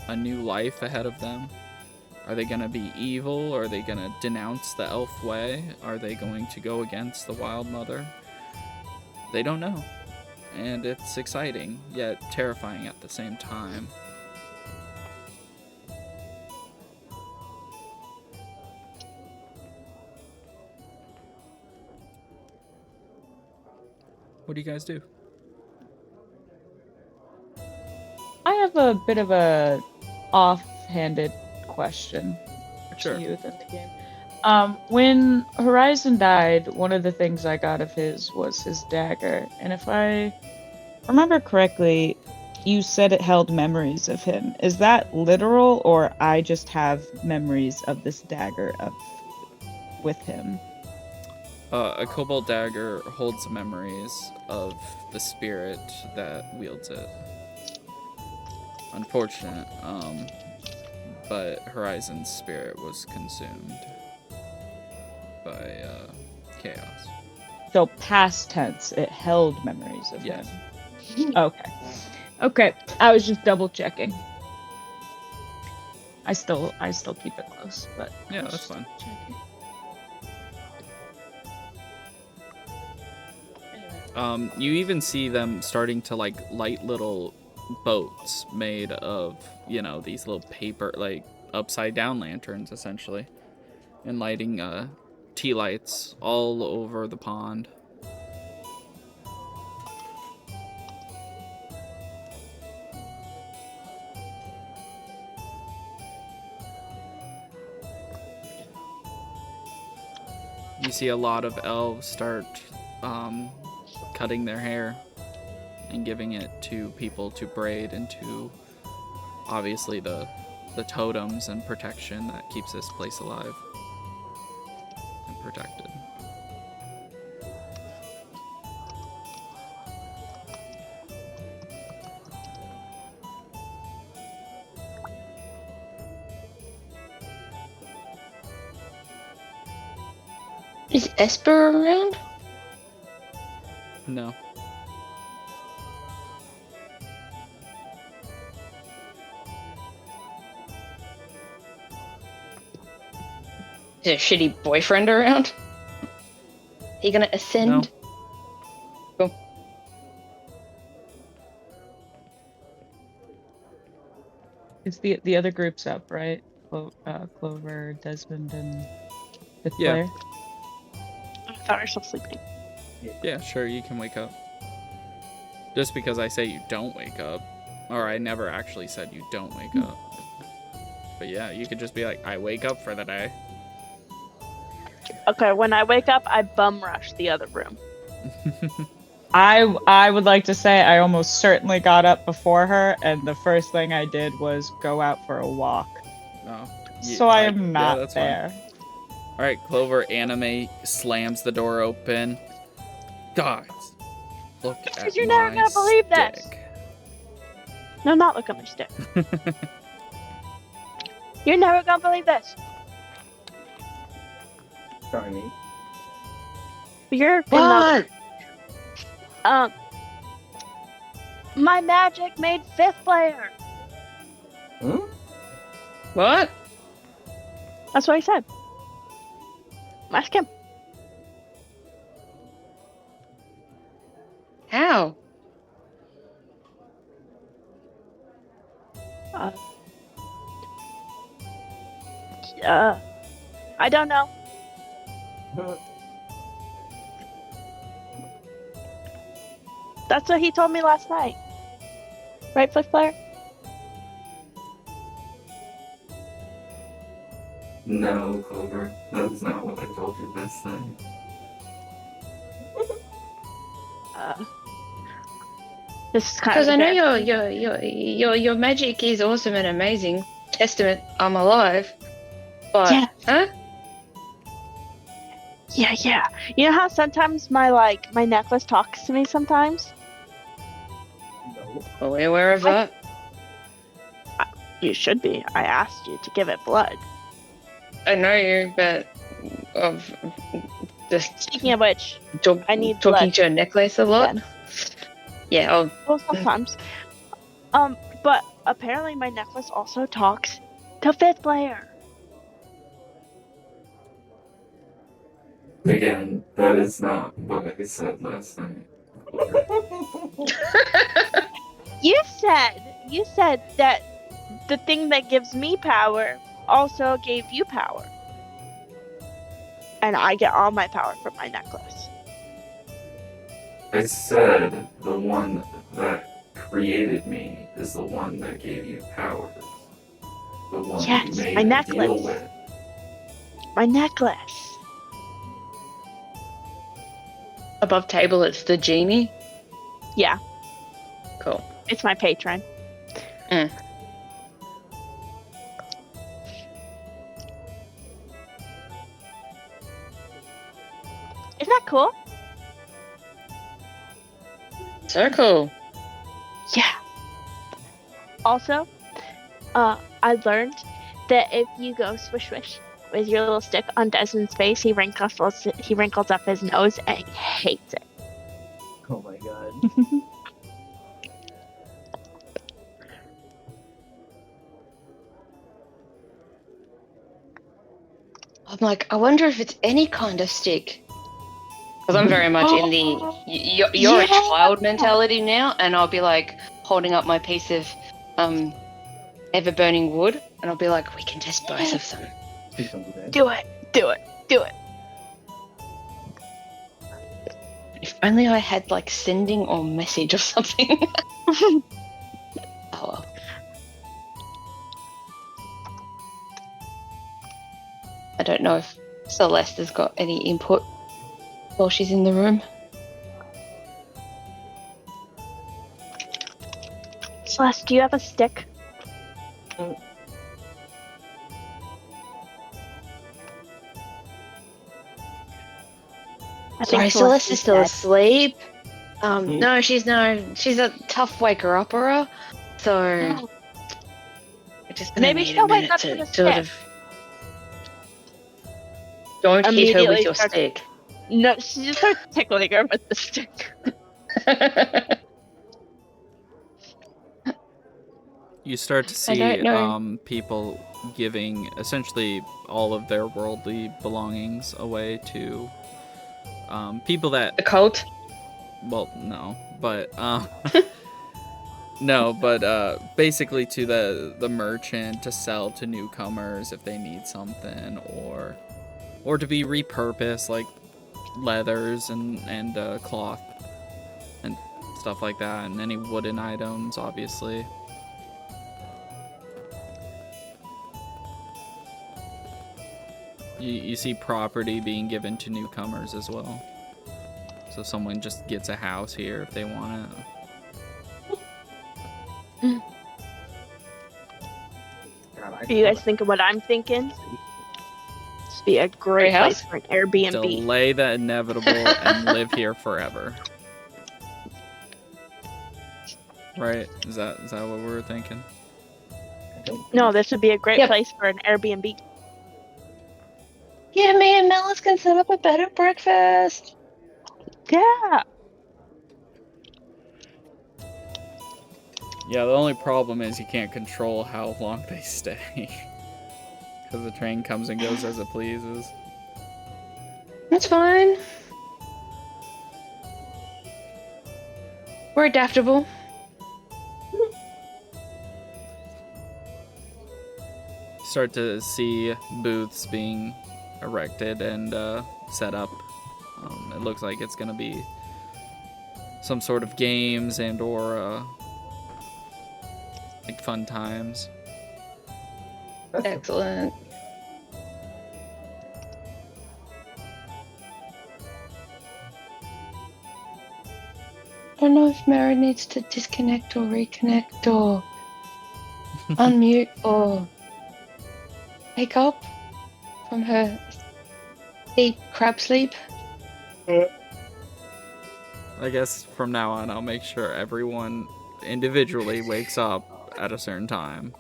a new life ahead of them. Are they going to be evil? Are they going to denounce the elf way? Are they going to go against the Wild Mother? They don't know. And it's exciting, yet terrifying at the same time. What do you guys do? I have a bit of a offhanded question Sure. to you within the game. When Horizon died, one of the things I got of his was his dagger, and if I remember correctly, you said it held memories of him. Is that literal, or I just have memories of this dagger with him? A cobalt dagger holds memories of the spirit that wields it. Unfortunate, but Horizon's spirit was consumed by chaos. So past tense, it held memories of Yes. him. Okay. I was just double checking. I still keep it close, but Yeah, that's fine. checking. You even see them starting to like light little boats made of, these little paper, like upside down lanterns essentially, and lighting tea lights all over the pond. You see a lot of elves start cutting their hair and giving it to people to braid into, obviously, the totems and protection that keeps this place alive and protected. Is Esper around? No. Is a shitty boyfriend around? He gonna ascend? No. Cool. It's the other group's up, right? Clover, Desmond, and fifth Yeah. player. I found herself sleeping. Yeah, sure, you can wake up. Just because I say you don't wake up, or I never actually said you don't wake up. But yeah, you could just be like, I wake up for the day. Okay, when I wake up, I bum rush the other room. I would like to say I almost certainly got up before her, and the first thing I did was go out for a walk. No. So I am not that's fine. there. Alright, Clover Anime slams the door open. Guys, look at You're never my gonna believe this. stick. No, not look at my stick. You're never gonna believe this. Sorry, me. You're What? my magic made 5th player. Hmm? What? That's what I said. Ask him. How? I don't know. That's what he told me last night. Right, 5th player? No, Clover, that's not what I told you last night. This is kind Because of I know your magic is awesome and amazing. Testament I'm alive. But Yeah. huh? Yeah. You know how sometimes my necklace talks to me sometimes? No. Are we aware of that? You should be. I asked you to give it blood. I know you, but of just Speaking of which, I need talking blood. to your necklace a lot. Again. Yeah, Well, sometimes. But apparently my necklace also talks to fifth player. Again, that is not what I said last night. You said that the thing that gives me power also gave you power. And I get all my power from my necklace. I said the one that created me is the one that gave you powers. The one you Yes, made my a necklace. deal with. My necklace. above table it's the genie. Yeah, Cool. it's my patron. Mm. Isn't that cool? So cool. Yeah. Also, I learned that if you go swish swish with your little stick on Desmond's face, he wrinkles up his nose and he hates it. Oh my god. I'm like, I wonder if it's any kind of stick. Because I'm very much in the you're a child mentality now, and I'll be like holding up my piece of ever burning wood, and I'll be like, we can test both of them. Please don't do that. Do it. If only I had like sending or message or something. Oh well. I don't know if Celeste has got any input while she's in the room. Celeste, do you have a stick? I Sorry, think Celeste is still dead. asleep. No, she's a tough waker upper, so we're just gonna Maybe need she'll a wake minute up to to the sort stick. of. Don't hit her Immediately with your starts- stick. No, she just starts tickling her with the stick. You start to I don't see know. people giving essentially all of their worldly belongings away to people that The cult. well no but no but basically to the merchant to sell to newcomers if they need something or to be repurposed like leathers and cloth and stuff like that, and any wooden items obviously. You see property being given to newcomers as well. So someone just gets a house here if they want it. God, Do you guys think of what I'm thinking? This would be a great house? place for an Airbnb. Delay the inevitable and live here forever. Right? Is that what we were thinking? No, this would be a great Yep. place for an Airbnb. Yeah, me and Melis can set up a bed and breakfast. Yeah. Yeah, the only problem is you can't control how long they stay. Because the train comes and goes as it pleases. That's fine. We're adaptable. Start to see booths being erected and set up. It looks like it's going to be some sort of games and or like fun times. Excellent. I don't know if Mara needs to disconnect or reconnect or unmute or wake up from her Deep crab sleep. I guess from now on, I'll make sure everyone individually wakes up at a certain time.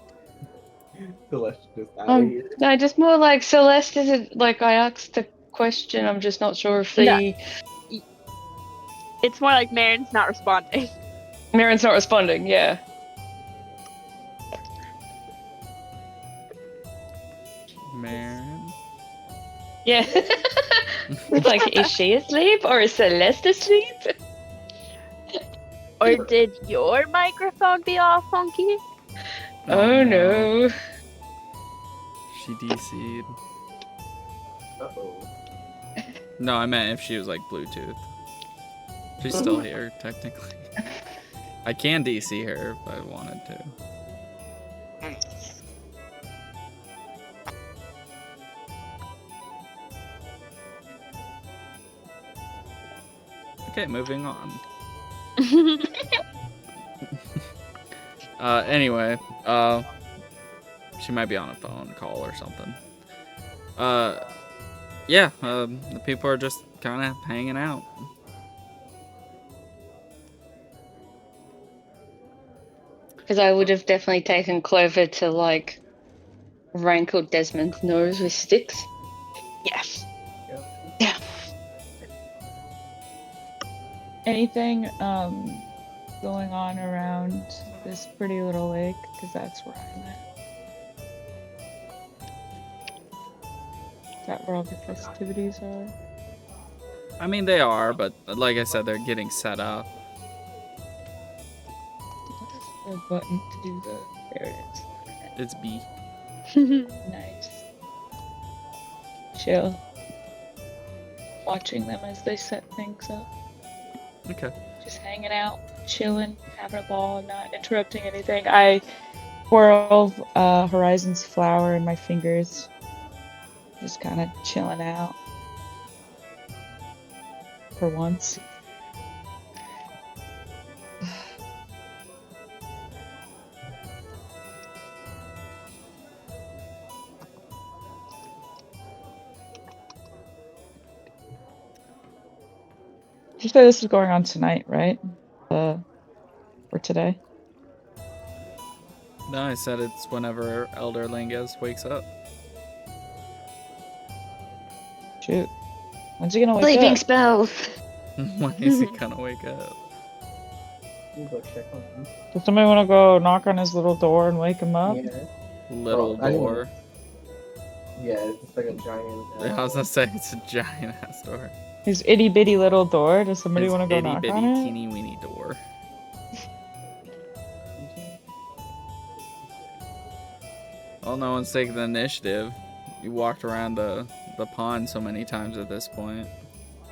Celeste just out of here. No, just more like Celeste. Is it like I asked a question? I'm just not sure if the It's more like Marin's not responding. Marin's not responding. Yeah. Marin. Yeah. It's like, is she asleep or is Celeste asleep? Or did your microphone be all funky? Oh no. She DC'd. Uh-oh. No, I meant if she was like Bluetooth. She's still here, technically. I can DC her if I wanted to. Okay, moving on. Anyway, she might be on a phone call or something. Yeah, the people are just kind of hanging out. Because I would have definitely taken Clover to like rankle Desmond's nose with sticks. Yes. Yeah. Anything going on around this pretty little lake? Because that's where I'm at. Is that where all the festivities are? I mean, they are, but like I said, they're getting set up. What is the button to do the? There it is. It's B. Nice. Chill. Watching them as they set things up. Okay. Just hanging out, chilling, having a ball, not interrupting anything. I whirl Horizon's flower in my fingers. Just kind of chilling out. For once. You said this is going on tonight, right? Or today? No, I said it's whenever Elder Lingus wakes up. Shoot. When's he gonna wake Sleeping up? spell. When is he gonna wake up? We'll go check on him. Does somebody want to go knock on his little door and wake him up? Yeah. Little Oh, I door. Yeah, it's just like a giant. I was gonna say it's a giant ass door. His itty bitty little door. Does somebody His want to go itty knock bitty on it? teeny weeny door. Well, no one's taking the initiative. You walked around the pond so many times at this point.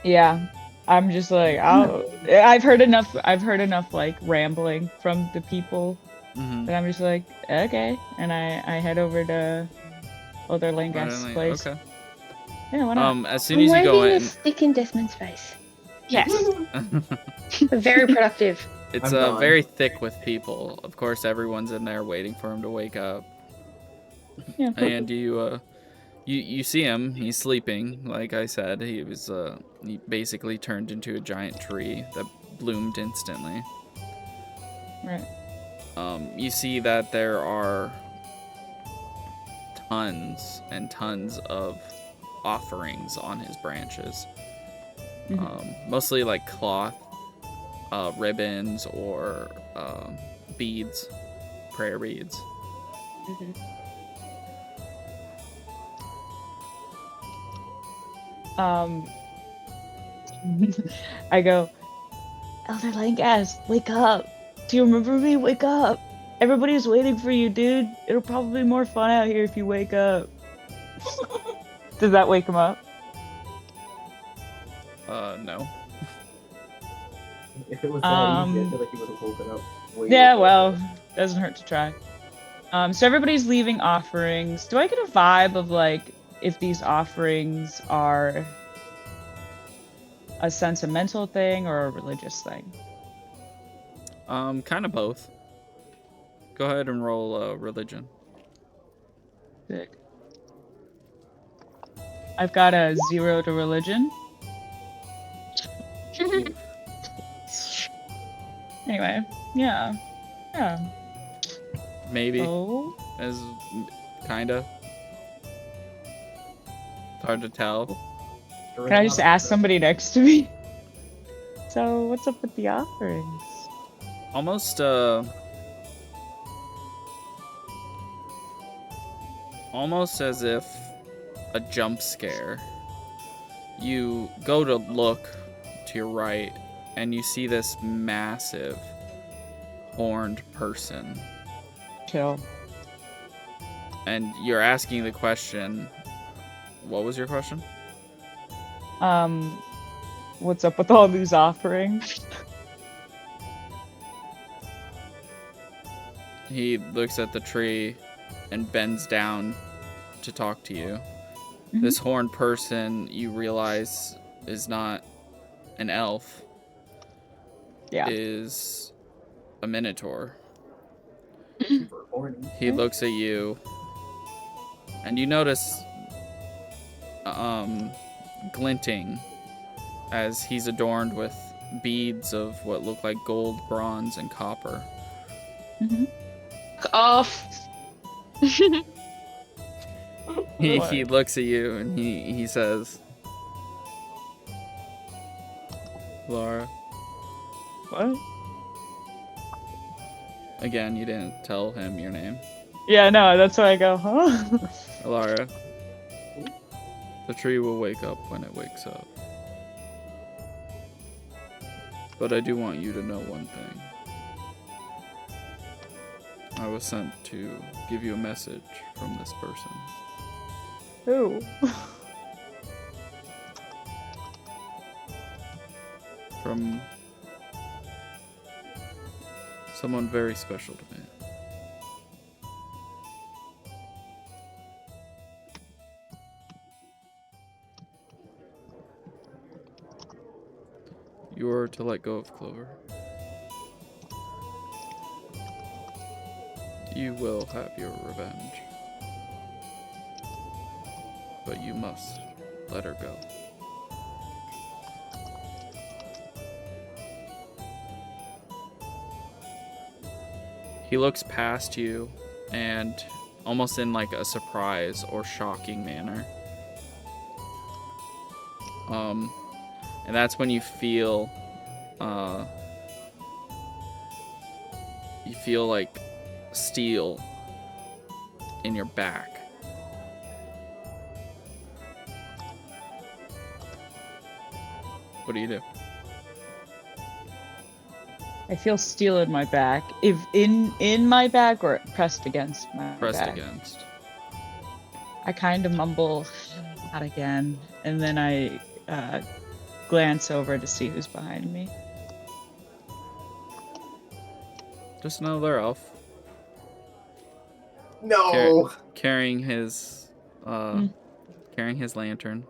Yeah, I'm just like, I've heard enough like rambling from the people Mm-hmm. that I'm just like, okay, and I head over to Elder Lingus' place. Okay. Yeah, why not? As soon as you go waving a in, stick in Desmond's face. Yes. Very productive. it's I'm gone. very thick with people. Of course, everyone's in there waiting for him to wake up. Yeah. And you see him. He's sleeping. Like I said, he basically turned into a giant tree that bloomed instantly. Right. You see that there are tons and tons of offerings on his branches. Mostly like cloth, ribbons, or beads, prayer beads. I go, Elder Lingus, wake up. Do you remember me? Wake up. Everybody's waiting for you, dude. It'll probably be more fun out here if you wake up. Does that wake him up? No. If it was that easy, I feel like he would have woken up. Yeah, well, doesn't hurt to try. So everybody's leaving offerings. Do I get a vibe of like if these offerings are a sentimental thing or a religious thing? Kind of both. Go ahead and roll religion. Sick. I've got a 0 to religion. Anyway, yeah. Maybe. Oh, As kinda. It's hard to tell. can I just ask somebody next to me? So, what's up with the offerings? Almost as if a jump scare. You go to look to your right, and you see this massive horned person. Chill. And you're asking the question. What was your question? What's up with all these offerings? He looks at the tree and bends down to talk to you. This horned person, you realize, is not an elf. Yeah. Is a minotaur. Super horny. He looks at you, and you notice glinting as he's adorned with beads of what look like gold, bronze, and copper. Off. He looks at you and he says, Laura. What? Again, you didn't tell him your name. Yeah, no, that's why I go, huh? Laura. The tree will wake up when it wakes up. But I do want you to know one thing. I was sent to give you a message from this person. Who? From someone very special to me. You are to let go of Clover. You will have your revenge. But you must let her go. He looks past you and almost in like a surprise or shocking manner. And that's when you feel like steel in your back. What do you do? I feel steel in my back. If in my back or pressed against my Pressed back? against. I kind of mumble, not again, and then I glance over to see who's behind me. Just another elf. No. Carrying his lantern,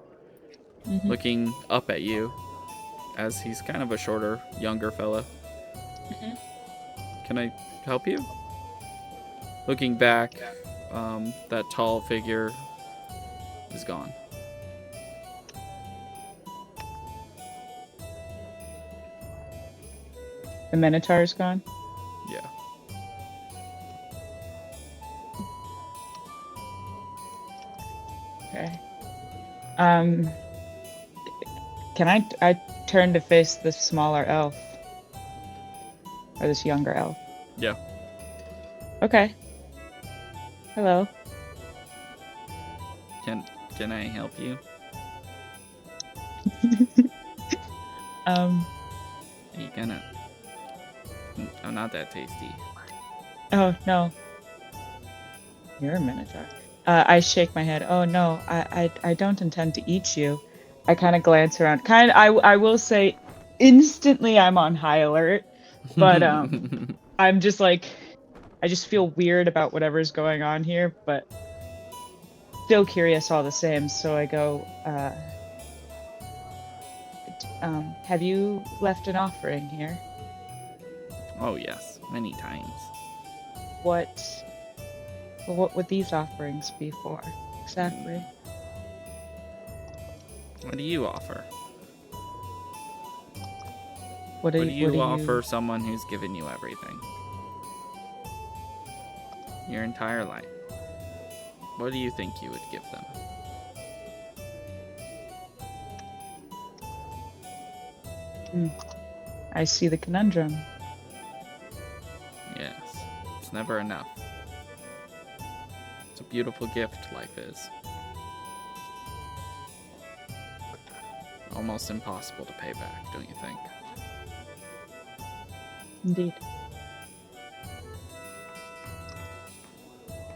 looking up at you, as he's kind of a shorter, younger fella. Can I help you? Looking back, that tall figure is gone. The Minotaur's gone. Yeah. Okay. Can I turn to face this smaller elf? Or this younger elf? Yeah. Okay. Hello. Can I help you? Um. Are you gonna? I'm not that tasty. Oh no. You're a Minotaur. I shake my head. Oh no, I don't intend to eat you. I kind of glance around. I will say, instantly I'm on high alert, but I'm just like, I just feel weird about whatever's going on here, but still curious all the same. So I go, have you left an offering here? Oh yes, many times. What would these offerings be for exactly? What do you offer? What do What do you you offer someone who's given you everything? Your entire life. What do you think you would give them? I see the conundrum. Yes. It's never enough. It's a beautiful gift, life is. Almost impossible to pay back, don't you think? Indeed.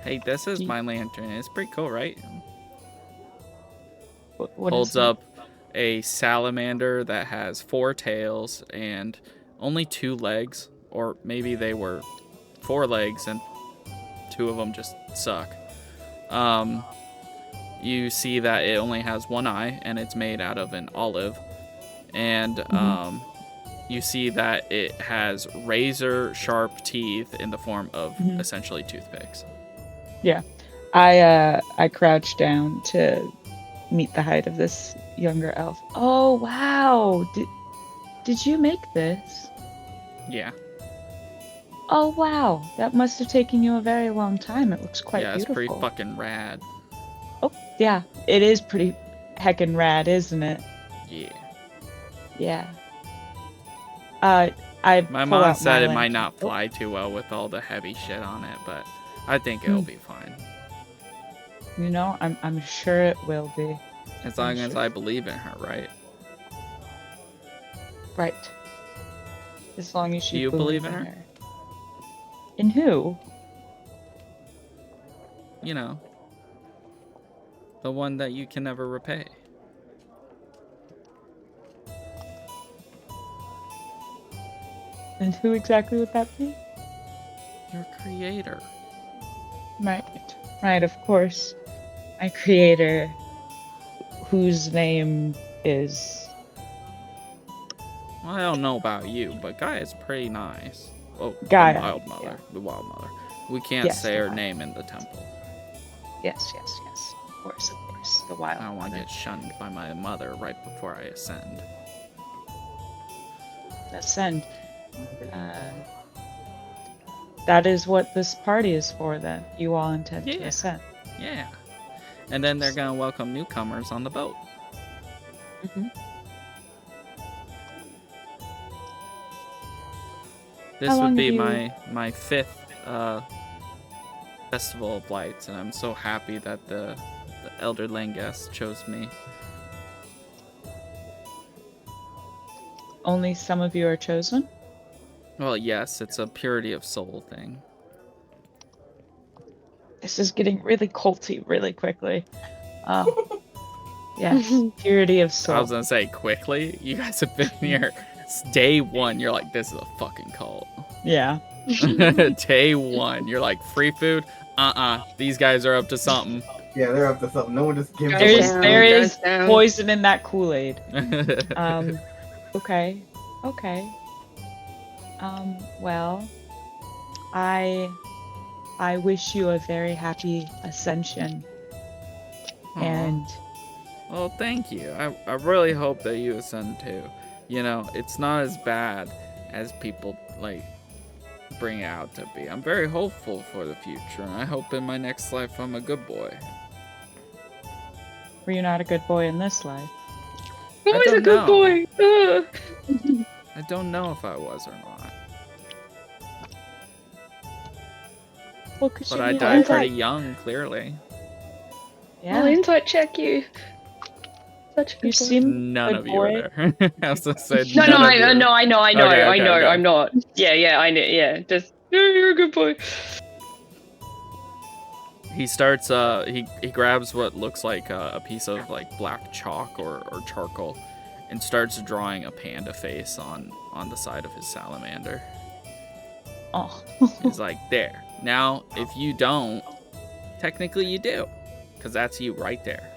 Hey, this is my lantern. It's pretty cool, right? What Holds is it? up a salamander that has 4 tails and only 2 legs, or maybe they were 4 legs and 2 of them just suck. You see that it only has 1 eye and it's made out of an olive, and you see that it has razor sharp teeth in the form of essentially toothpicks. Yeah. I crouched down to meet the height of this younger elf. Oh wow! Did you make this? Yeah. Oh wow! That must have taken you a very long time. It looks quite Yeah, it's beautiful. pretty fucking rad. Oh yeah, it is pretty heckin' rad, isn't it? Yeah. Yeah. I My pull mom out said my it might lantern. not fly too well with all the heavy shit on it, but I think it'll be fine. You know, I'm sure it will be. As long as I believe in her, right? Right. As long as Do you believe in her? In who? You know, the one that you can never repay. And who exactly would that be? Your creator. Right, of course. My creator, whose name is... Well, I don't know about you, but Gaia's pretty nice. Oh, Gaia, the Wild Mother. yeah. The Wild Mother. We can't Yes, say the her Wild name in the temple. Yes. Of course. The Wild I don't want to Mother. get shunned by my mother right before I ascend. Ascend. That is what this party is for, then. You all intend to ascend. Yeah. And then they're going to welcome newcomers on the boat. This How would long be have my 5th Festival of Lights, and I'm so happy that the Elder Langhast chose me. Only some of you are chosen? Well, yes, it's a purity of soul thing. This is getting really culty really quickly. Yes, purity of soul. I was gonna say quickly. You guys have been here. It's day 1. You're like, this is a fucking cult. Yeah. Day 1. You're like, free food? These guys are up to something. Yeah, they're up to something. No one just gives Goes away down, There food. is goes down. poison in that Kool-Aid. Okay. Well, I wish you a very happy ascension. And Well, thank you. I really hope that you ascend too. You know, it's not as bad as people like bring it out to be. I'm very hopeful for the future, and I hope in my next life I'm a good boy. were you not a good boy in this life? I He's a don't good know. boy. I don't know if I was or not, Well, 'cause but you I need died insight. pretty young, clearly. Yeah. I'll insight check you. Such a good You boy. seem None good of you boy. were there. I was gonna say No, none of I you. know. Okay. I'm not. Yeah, I know. Yeah, just you're a good boy. He starts he grabs what looks like a piece of like black chalk or charcoal and starts drawing a panda face on the side of his salamander. Oh. He's like, there. Now, if you don't, technically you do, because that's you right there.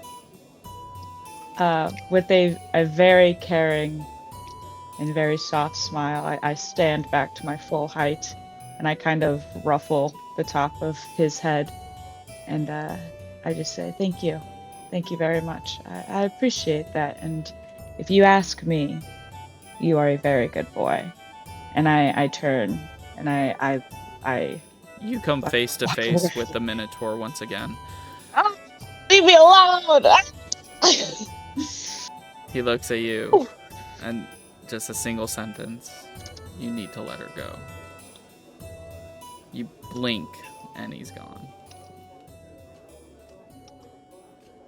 With a very caring and very soft smile, I stand back to my full height and I kind of ruffle the top of his head and I just say, thank you. Thank you very much. I appreciate that. And if you ask me, you are a very good boy. And I turn and I You come walk face to away. face with the Minotaur once again. Ah, leave me alone! He looks at you, and just a single sentence. You need to let her go. You blink, and he's gone.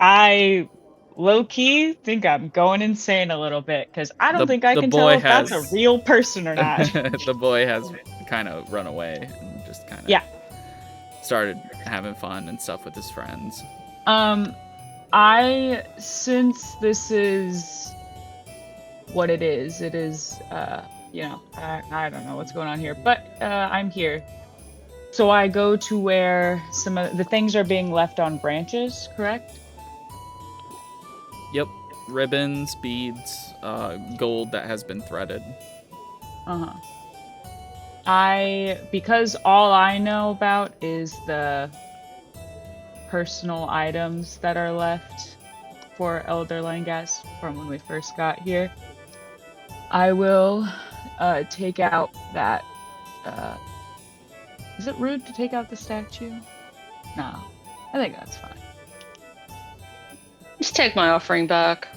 I low-key think I'm going insane a little bit because I don't think I The can tell boy if that's a has- real person or not. The boy has kind of run away and just kind of Yeah. started having fun and stuff with his friends. Since this is what it is, I don't know what's going on here, but I'm here. So I go to where some of the things are being left on branches, correct? Yep, ribbons, beads, gold that has been threaded. Uh-huh. Because all I know about is the personal items that are left for Elder Langas from when we first got here, I will take out that. Is it rude to take out the statue? No, I think that's fine. Just take my offering back.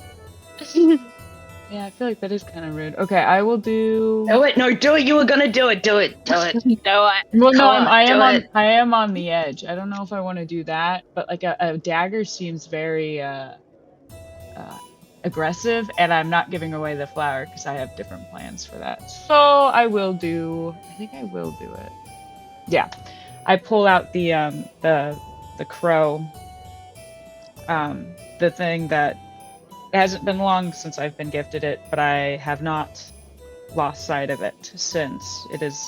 Yeah, I feel like that is kind of rude. Okay, I will do. Do it. No, do it. You were gonna do it. Do it. Do it. Do it. Well, no, Come on, I am on the edge. I don't know if I want to do that, but like a dagger seems very aggressive, and I'm not giving away the flower because I have different plans for that. So I think I will do it. Yeah, I pull out the crow, the thing that it hasn't been long since I've been gifted it, but I have not lost sight of it since it has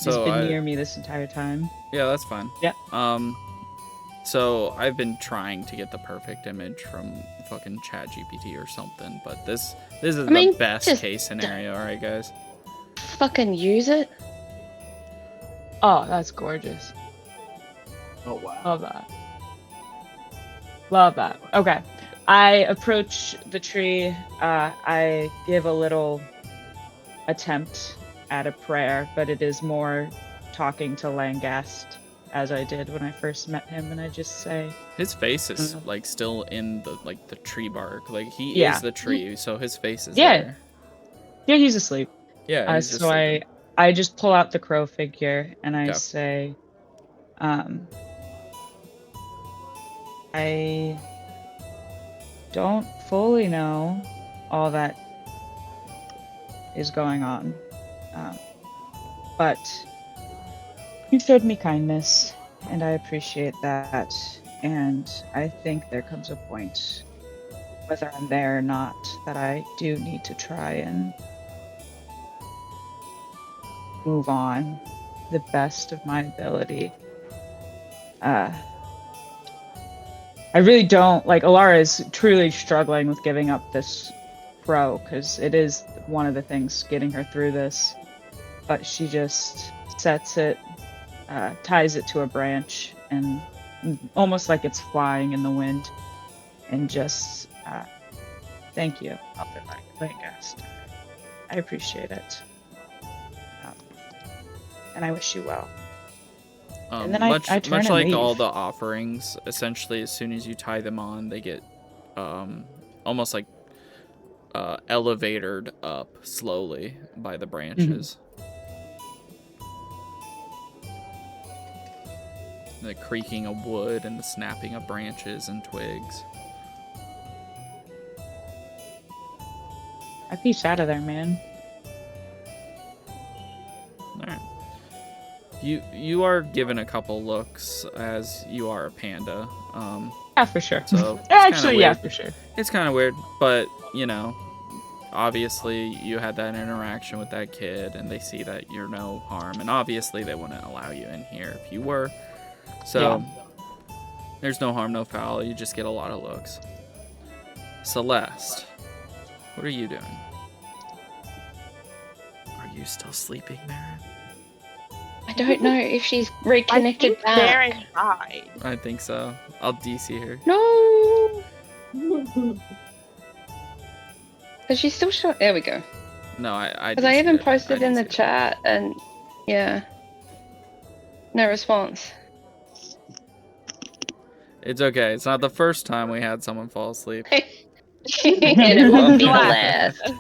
been near me this entire time. Yeah, that's fine. Yeah. So I've been trying to get the perfect image from fucking ChatGPT or something, but this is the best case scenario, all right, guys? Fucking use it. Oh, that's gorgeous. Oh wow. Love that. Love that. Okay. I approach the tree. I give a little attempt at a prayer, but it is more talking to Langast as I did when I first met him, and I just say His face is like still in the tree bark. Like he Yeah. is the tree, so his face is Yeah. there. Yeah, he's asleep. Yeah, he's just So sleeping. I just pull out the crow figure and I Okay. say, I don't fully know all that is going on, but you showed me kindness, and I appreciate that. And I think there comes a point, whether I'm there or not, that I do need to try and move on the best of my ability. I really don't like Alara is truly struggling with giving up this crow because it is one of the things getting her through this, but she just sets it, ties it to a branch, and almost like it's flying in the wind, and just thank you, Elder Langast. I appreciate it, and I wish you well. And then I turn much and like leave. all the offerings, essentially, as soon as you tie them on, they get almost like elevatored up slowly by the branches. The creaking of wood and the snapping of branches and twigs. I peace out of there, man. Alright. You are given a couple looks as you are a panda. Yeah, for sure. So it's Actually, kinda yeah, weird. for sure. It's kind of weird, but you know, obviously you had that interaction with that kid, and they see that you're no harm, and obviously they wouldn't allow you in here if you were. So there's no harm, no foul. You just get a lot of looks. Celeste, what are you doing? Are you still sleeping, Marin? I don't know if she's I reconnected think back. Baron died. I think so. I'll DC her. No. Because she's still showing. There we go. No, I Because I didn't even see it. posted I in the didn't see it. chat, and yeah, no response. It's okay. It's not the first time we had someone fall asleep. And it won't be the Last. last.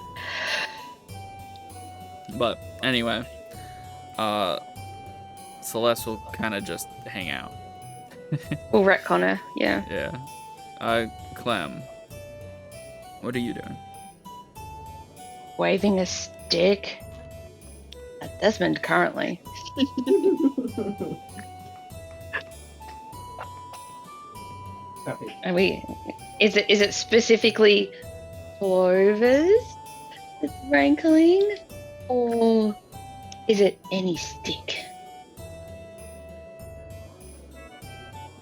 But anyway, Celeste will kind of just hang out. We'll retcon her. Yeah. Yeah. Clem, what are you doing? Waving a stick at Desmond currently. Are we? Is it specifically Clover's that's rankling, or is it any stick?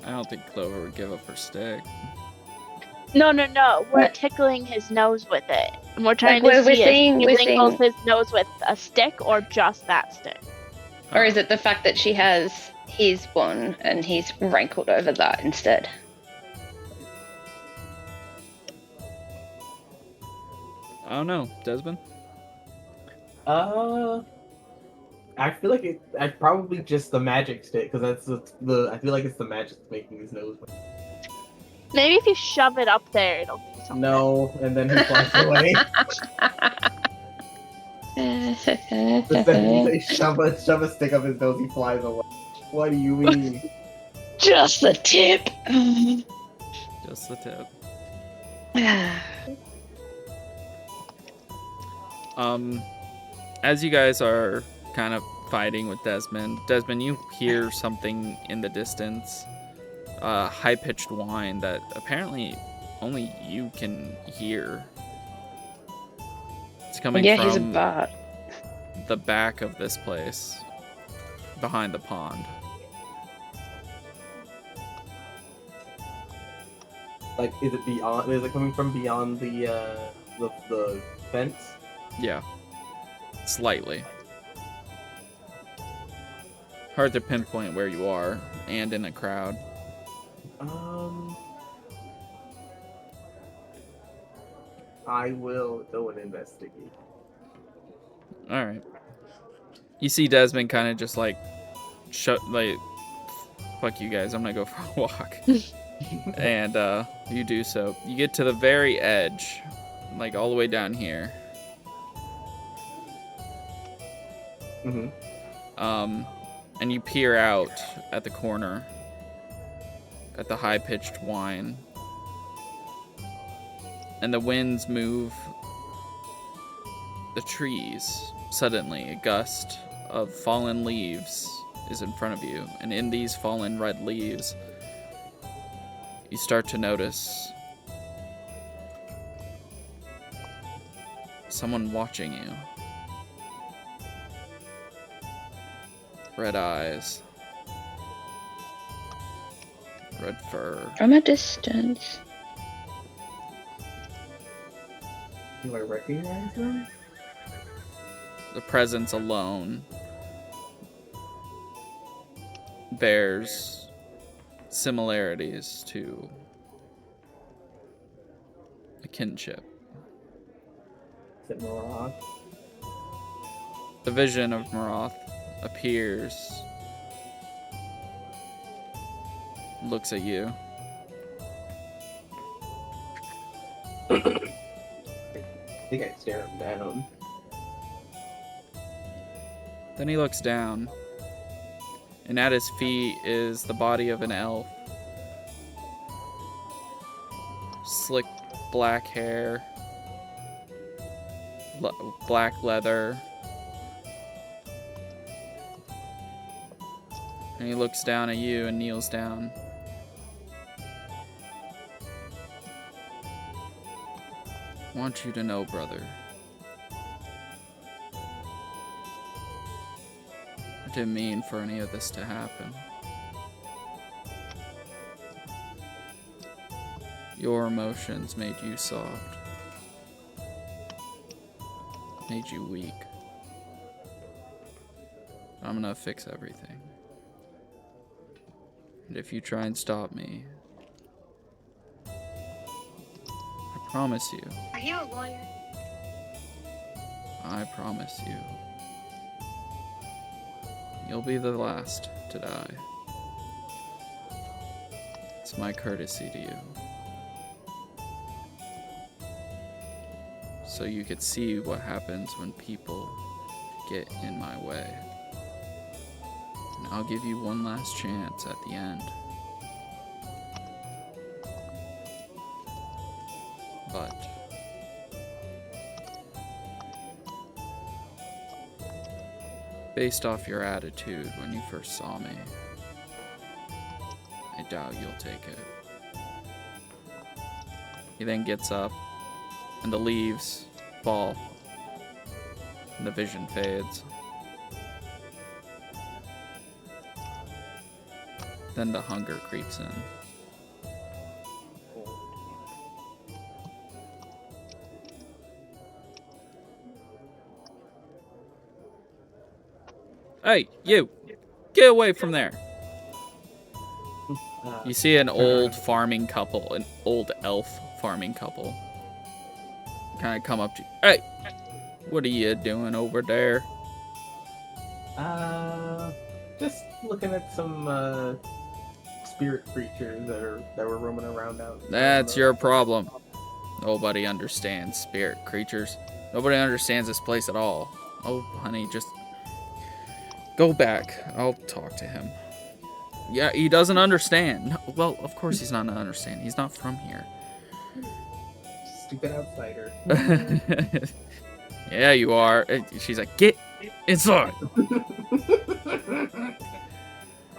I don't think Clover would give up her stick. No. We're What? tickling his nose with it. And we're trying Like, to we're see seeing- if we're he wrinkles seeing- his nose with a stick or just that stick. Or is it the fact that she has his one and he's rankled over that instead? I don't know, Desmond. I feel like it's probably just the magic stick because that's the. I feel like it's the magic making his nose. Maybe if you shove it up there, it'll do something. No, and then he flies away. The second you say shove a stick up his nose, he flies away. What do you mean? Just the tip. Just the tip. As you guys are kind of fighting with Desmond, you hear something in the distance. High-pitched whine that apparently only you can hear. It's coming Yeah, he's a from bard. the back of this place, behind the pond. Like, is it beyond? Is it coming from beyond the fence? Yeah, slightly. Hard to pinpoint where you are, and in a crowd. I will go and investigate. All right. You see Desmond kind of just like, fuck you guys, I'm gonna go for a walk. And you do so. You get to the very edge, like all the way down here. And you peer out at the corner, at the high-pitched whine. And the winds move the trees. Suddenly, a gust of fallen leaves is in front of you. And in these fallen red leaves, you start to notice someone watching you. Red eyes. Red fur. From a distance. Do I recognize them? The presence alone bears similarities to a kinship. Is it Marath? The vision of Marath appears, looks at you. I think I stare him down. Then he looks down, and at his feet is the body of an elf. Slick black hair, black leather. And he looks down at you and kneels down. I want you to know, brother. I didn't mean for any of this to happen. Your emotions made you soft. Made you weak. I'm gonna fix everything. And if you try and stop me, Promise you. Are you a lawyer? I promise you. You'll be the last to die. It's my courtesy to you. So you could see what happens when people get in my way. And I'll give you one last chance at the end. But based off your attitude when you first saw me, I doubt you'll take it. He then gets up, and the leaves fall, and the vision fades. Then the hunger creeps in. Hey, you! Get away from there! You see an old farming couple, an old elf farming couple, kind of come up to you. Hey! What are you doing over there? Just looking at some spirit creatures that were roaming around out. That's your problem. Nobody understands spirit creatures. Nobody understands this place at all. Oh, honey, just go back. I'll talk to him. Yeah, he doesn't understand. Well, of course he's not gonna understand. He's not from here. Stupid outsider. Yeah, you are. She's like, get inside.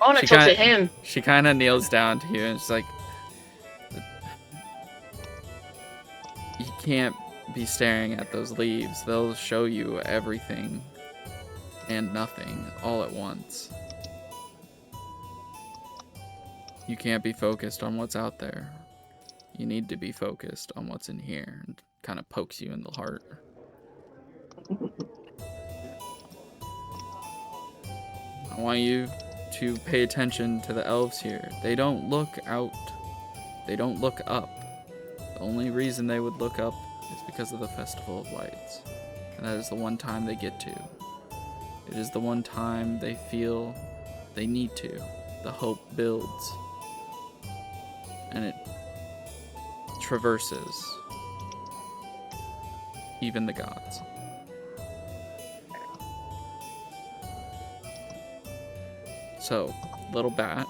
I want to talk to him. She kind of kneels down to you and she's like, you can't be staring at those leaves. They'll show you everything and nothing all at once. You can't be focused on what's out there. You need to be focused on what's in here. And kind of pokes you in the heart. I want you to pay attention to the elves here. They don't look out. They don't look up. The only reason they would look up is because of the Festival of Lights. And that is the one time they get to. It is the one time they feel they need to. The hope builds. And it traverses even the gods. So, little bat,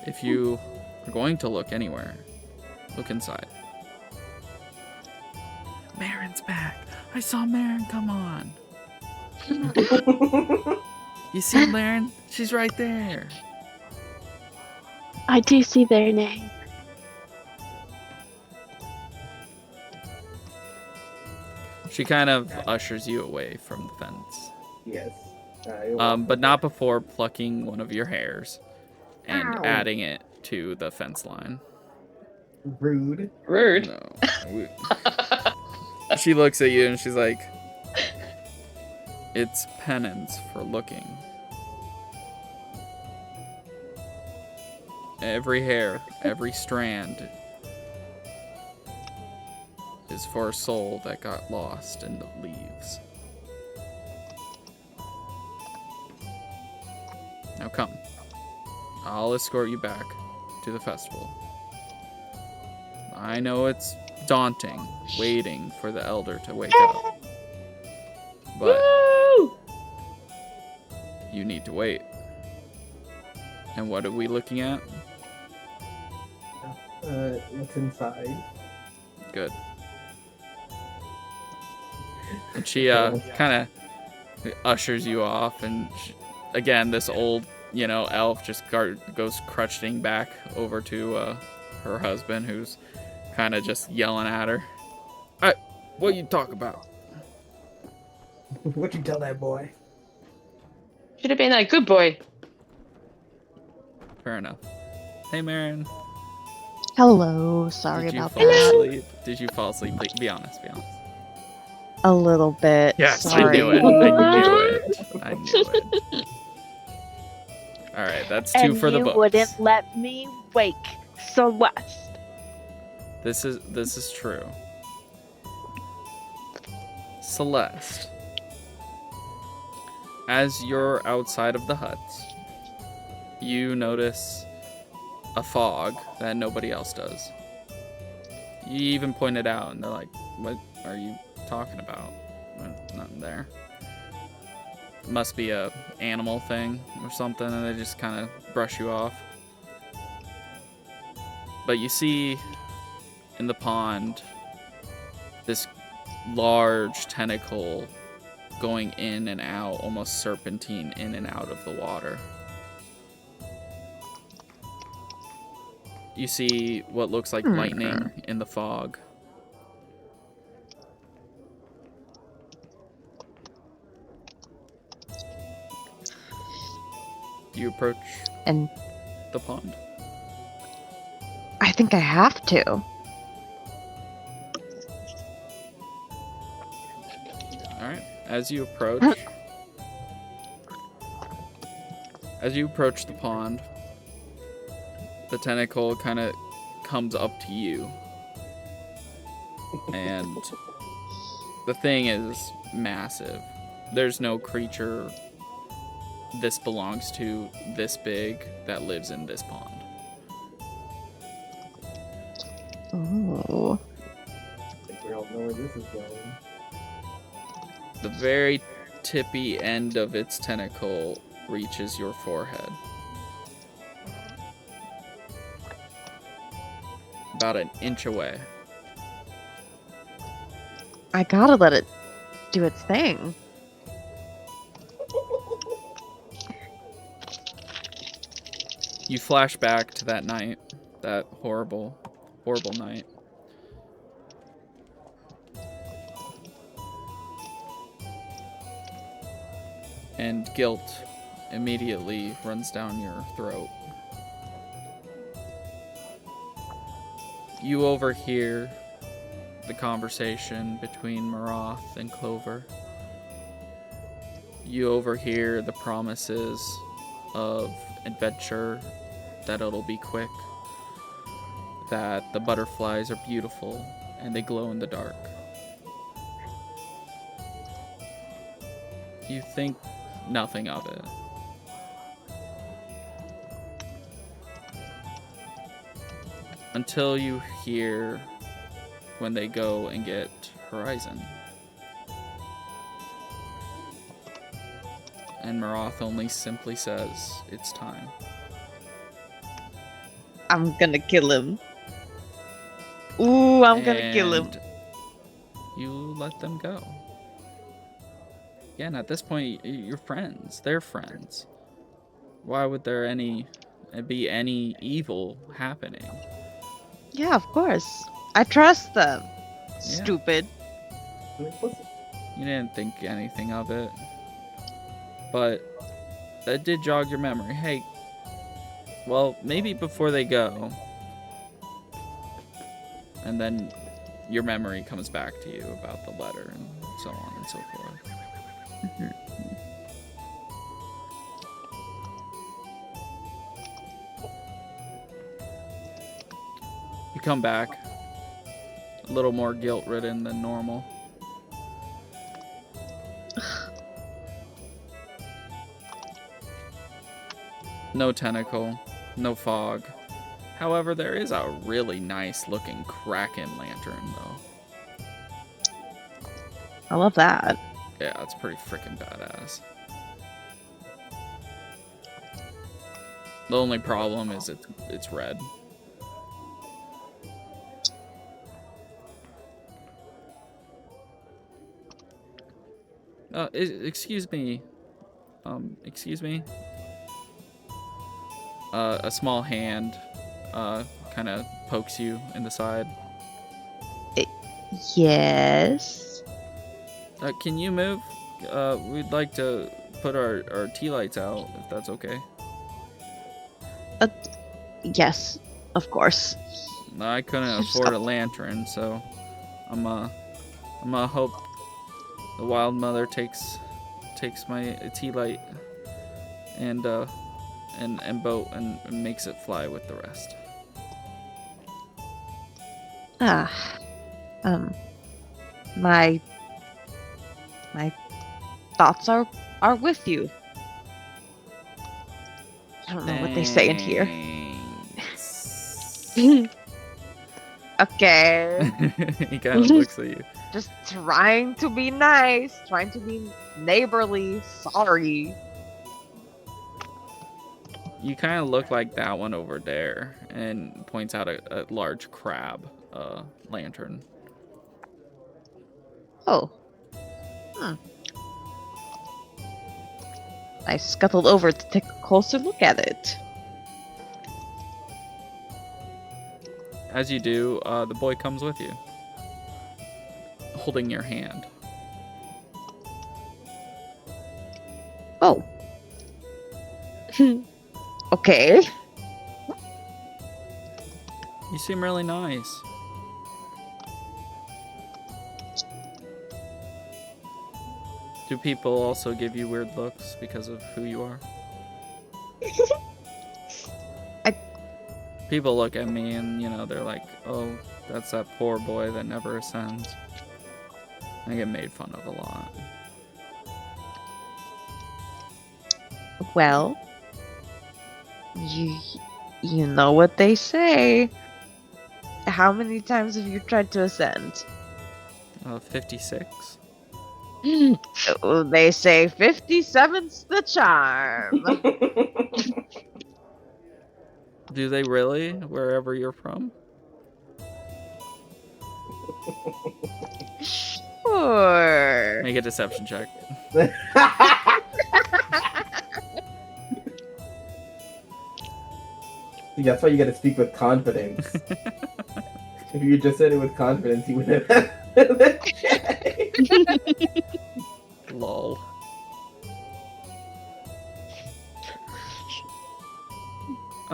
if you are going to look anywhere, look inside. Marin's back. I saw Marin come on. You see Marin? She's right there. I do see their name. She kind of ushers you away from the fence. Yes. But not before plucking one of your hairs and Ow. adding it to the fence line. Rude. Rude. No. She looks at you and she's like, it's penance for looking. Every hair, every strand is for a soul that got lost in the leaves. Now come. I'll escort you back to the festival. I know it's daunting, waiting for the elder to wake up. But you need to wait. And what are we looking at? What's inside? Good. And she kind of ushers you off, and again, this old, elf just goes crutching back over to her husband, who's kind of just yelling at her. Hey, what you talk about? What'd you tell that boy? Should have been a good boy. Fair enough. Hey, Marin. Hello, sorry Did you about fall that. asleep? Did you fall asleep? Be honest. A little bit. Yes, sorry. I knew it. I knew it. All right, that's two And for the you books. wouldn't let me wake Celeste. This is true. Celeste, as you're outside of the huts, you notice a fog that nobody else does. You even point it out, and they're like, "What are you talking about? Nothing there. Must be a animal thing or something," and they just kind of brush you off. But you see in the pond this large tentacle going in and out, almost serpentine in and out of the water. You see what looks like lightning in the fog. You approach And the pond. I think I have to. Alright. As you approach the pond, the tentacle kind of comes up to you. And the thing is massive. There's no creature this belongs to this big that lives in this pond. Oh. I think we all know where this is going. The very tippy end of its tentacle reaches your forehead. About an inch away. I gotta let it do its thing. You flash back to that night, that horrible, horrible night. And guilt immediately runs down your throat. You overhear the conversation between Maroth and Clover. You overhear the promises of adventure, that it'll be quick, that the butterflies are beautiful and they glow in the dark. You think nothing of it. Until you hear when they go and get Horizon. And Maroth only simply says, "It's time." I'm gonna kill him. Ooh, I'm gonna kill him. And you let them go. Again, at this point, you're friends. They're friends. Why would there be any evil happening? Yeah, of course. I trust them. Stupid. You didn't think anything of it. But that did jog your memory. Hey, well, maybe before they go, and then your memory comes back to you about the letter and so on and so forth. You come back a little more guilt-ridden than normal. No tentacle, no fog. However, there is a really nice looking Kraken lantern, though. I love that. Yeah, it's pretty freaking badass. The only problem is it's red. Excuse me. Excuse me. A small hand kind of pokes you in the side. Yes. Can you move? We'd like to put our tea lights out, if that's okay. Yes, of course. I couldn't afford a lantern, so I'm gonna hope the Wild Mother takes my tea light and boat and makes it fly with the rest. Ah, my thoughts are with you. I don't know what they say in here. Thanks. Okay. He kind of looks at you. Just trying to be nice, trying to be neighborly. Sorry. You kind of look like that one over there, and points out a large crab lantern. Oh. I scuttled over to take a closer look at it. As you do, the boy comes with you, holding your hand. Oh. Okay. You seem really nice. Do people also give you weird looks because of who you are? People look at me and, they're like, oh, that's that poor boy that never ascends. I get made fun of a lot. Well, you know what they say. How many times have you tried to ascend? 56? Oh, they say 57's the charm. Do they really? Wherever you're from? Sure. Make a deception check. See, that's why you gotta speak with confidence. If you just said it with confidence, you would have that check. Lol.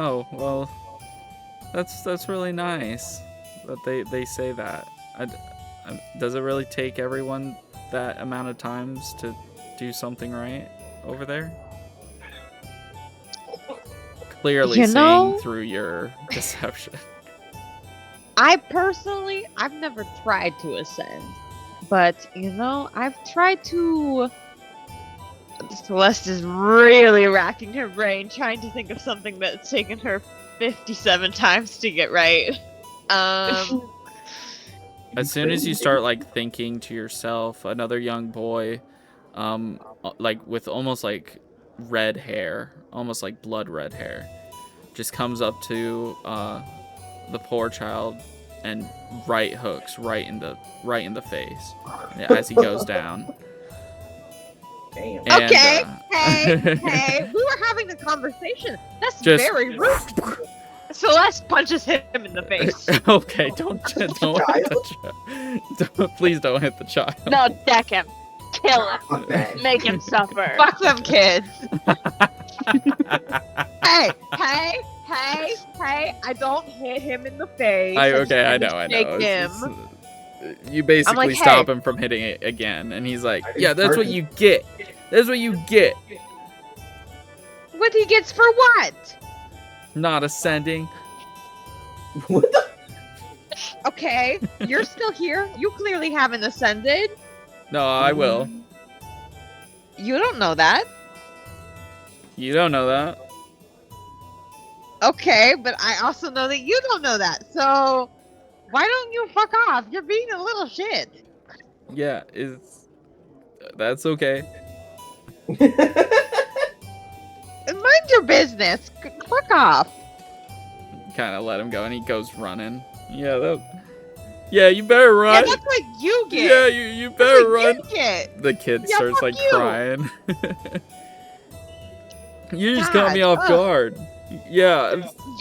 Oh, well, that's really nice that they say that. Does it really take everyone that amount of times to do something right over there? Clearly seeing through your deception. I've never tried to ascend. But, I've tried to... Celeste is really racking her brain trying to think of something that's taken her 57 times to get right. As soon as you start thinking to yourself, another young boy, with almost red hair, almost like blood red hair, just comes up to the poor child and right hooks right in the face as he goes down. Damn. And, okay, hey, we were having a conversation. That's very rude. Celeste punches him in the face. Okay, don't hit the child. Please don't hit the child. No, deck him. Kill him. Okay. Make him suffer. Fuck them kids. hey, I don't hit him in the face. I know. Him. You basically like, stop him from hitting it again, and he's like, yeah, that's what you get. That's what you get. What he gets for what? Not ascending. What the? Okay, you're still here. You clearly haven't ascended. No, I will. You don't know that. You don't know that. Okay, but I also know that you don't know that. So why don't you fuck off? You're being a little shit. Yeah, that's okay. Mind your business. Fuck off. Kind of let him go, and he goes running. Yeah, you better run. Yeah, that's what you get. Yeah, you better run. You get. The kid Yeah, starts fuck you. crying. You just God, caught me off guard. Yeah,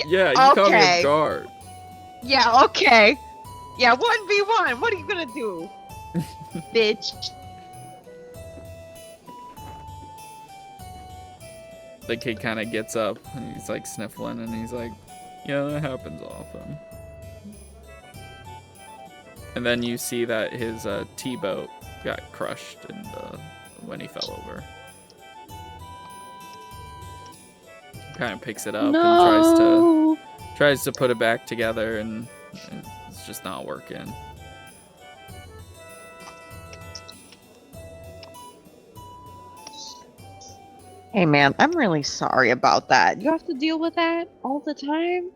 you caught me off guard. Yeah, okay. Yeah, 1v1. What are you gonna do? Bitch. The kid kind of gets up and he's sniffling and he's like, yeah, that happens often. And then you see that his T-boat got crushed when he fell over. Kind of picks it up and tries to put it back together, and it's just not working. Hey man, I'm really sorry about that. You have to deal with that all the time?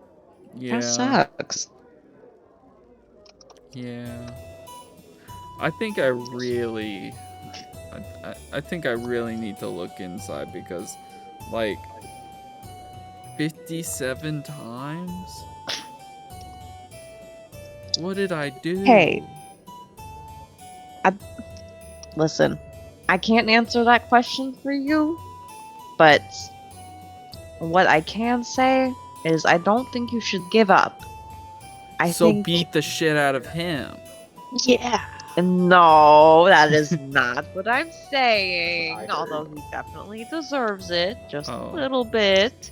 Yeah. That sucks. Yeah. I think I really need to look inside because like 57 times? What did I do? Hey. Listen, I can't answer that question for you, but what I can say is I don't think you should give up. I So think beat the shit out of him. Yeah. no, that is not what I'm saying. I heard. Although he definitely deserves it, just a Oh. little bit.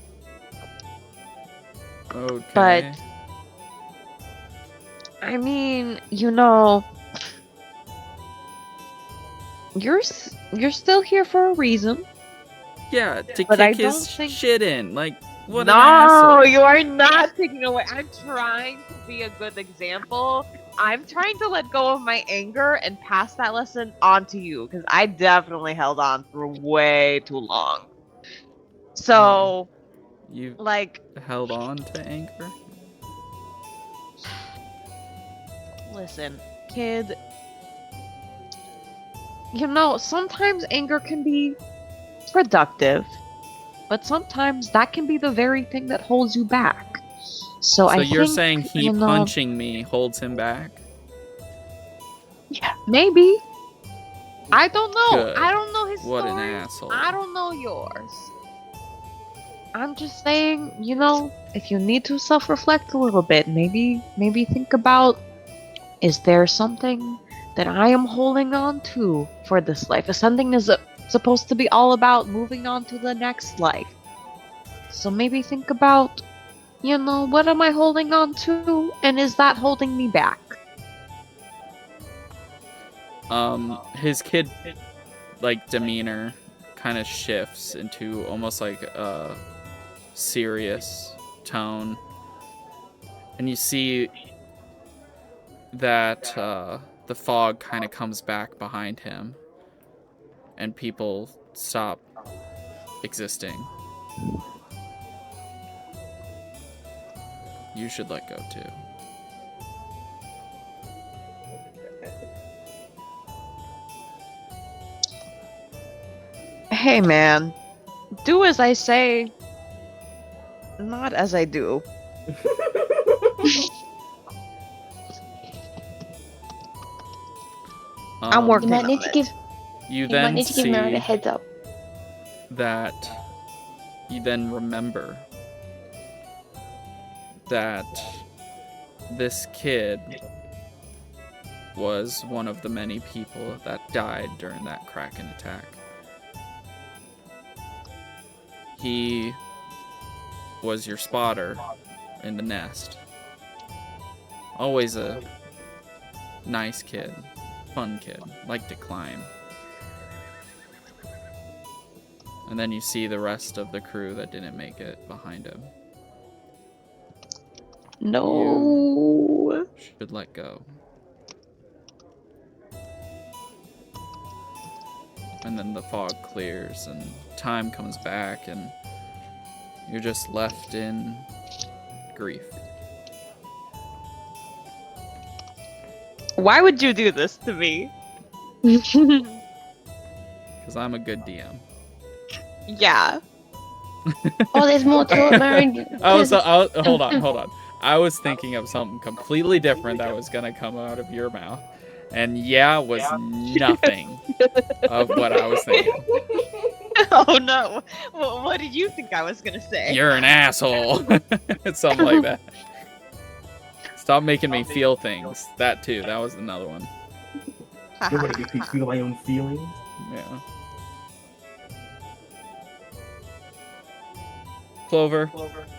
Okay. But I mean, you know, you're still here for a reason. Yeah, to But I kick his don't think- shit in. Like, what no, an asshole. you are not taking away. I'm trying to be a good example. I'm trying to let go of my anger and pass that lesson on to you because I definitely held on for way too long. So, You like, held on to anger? listen, kid, you know, sometimes anger can be productive, but sometimes that can be the very thing that holds you back. So, So I you're think, saying he you know, punching me holds him back? Yeah. maybe. I don't know. Good. I don't know his What an story. asshole. I don't know yours. I'm just saying, you know, if you need to self-reflect a little bit, maybe think about, is there something that I am holding on to for this life? Is something is supposed to be all about moving on to the next life. So maybe think about, you know, what am I holding on to and is that holding me back? His kid like demeanor kind of shifts into almost like a serious tone, and you see that the fog kind of comes back behind him and people stop existing. You should let go too. Hey man, do as I say, not as I do. I'm You working might on need to it. give You you might then need to give Merit a see heads up. that you then remember that this kid was one of the many people that died during that Kraken attack. He was your spotter in the nest. Always a nice kid, fun kid, liked to climb. And then you see the rest of the crew that didn't make it behind him. No. Should let go. And then the fog clears and time comes back and you're just left in grief. Why would you do this to me? Because I'm a good DM. Yeah. Oh, there's more to it, Merit. Hold on. I was thinking of something completely different that was gonna come out of your mouth. And yeah, was nothing of what I was thinking. Oh no. What did you think I was gonna say? You're an asshole. Something like that. Stop making me feel things. That too. That was another one. Nobody makes me feel my own feelings. Yeah. Clover,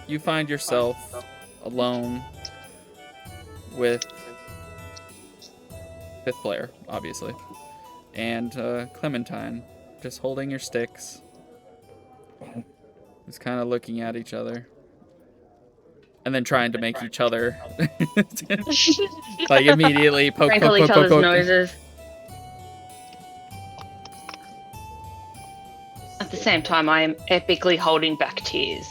you find yourself alone with fifth player, obviously, and Clementine, just holding your sticks, just kind of looking at each other. and then trying to make each other like immediately poke, Crinkle poke, each poke, poke, other's poke. noses. At the same time, I am epically holding back tears.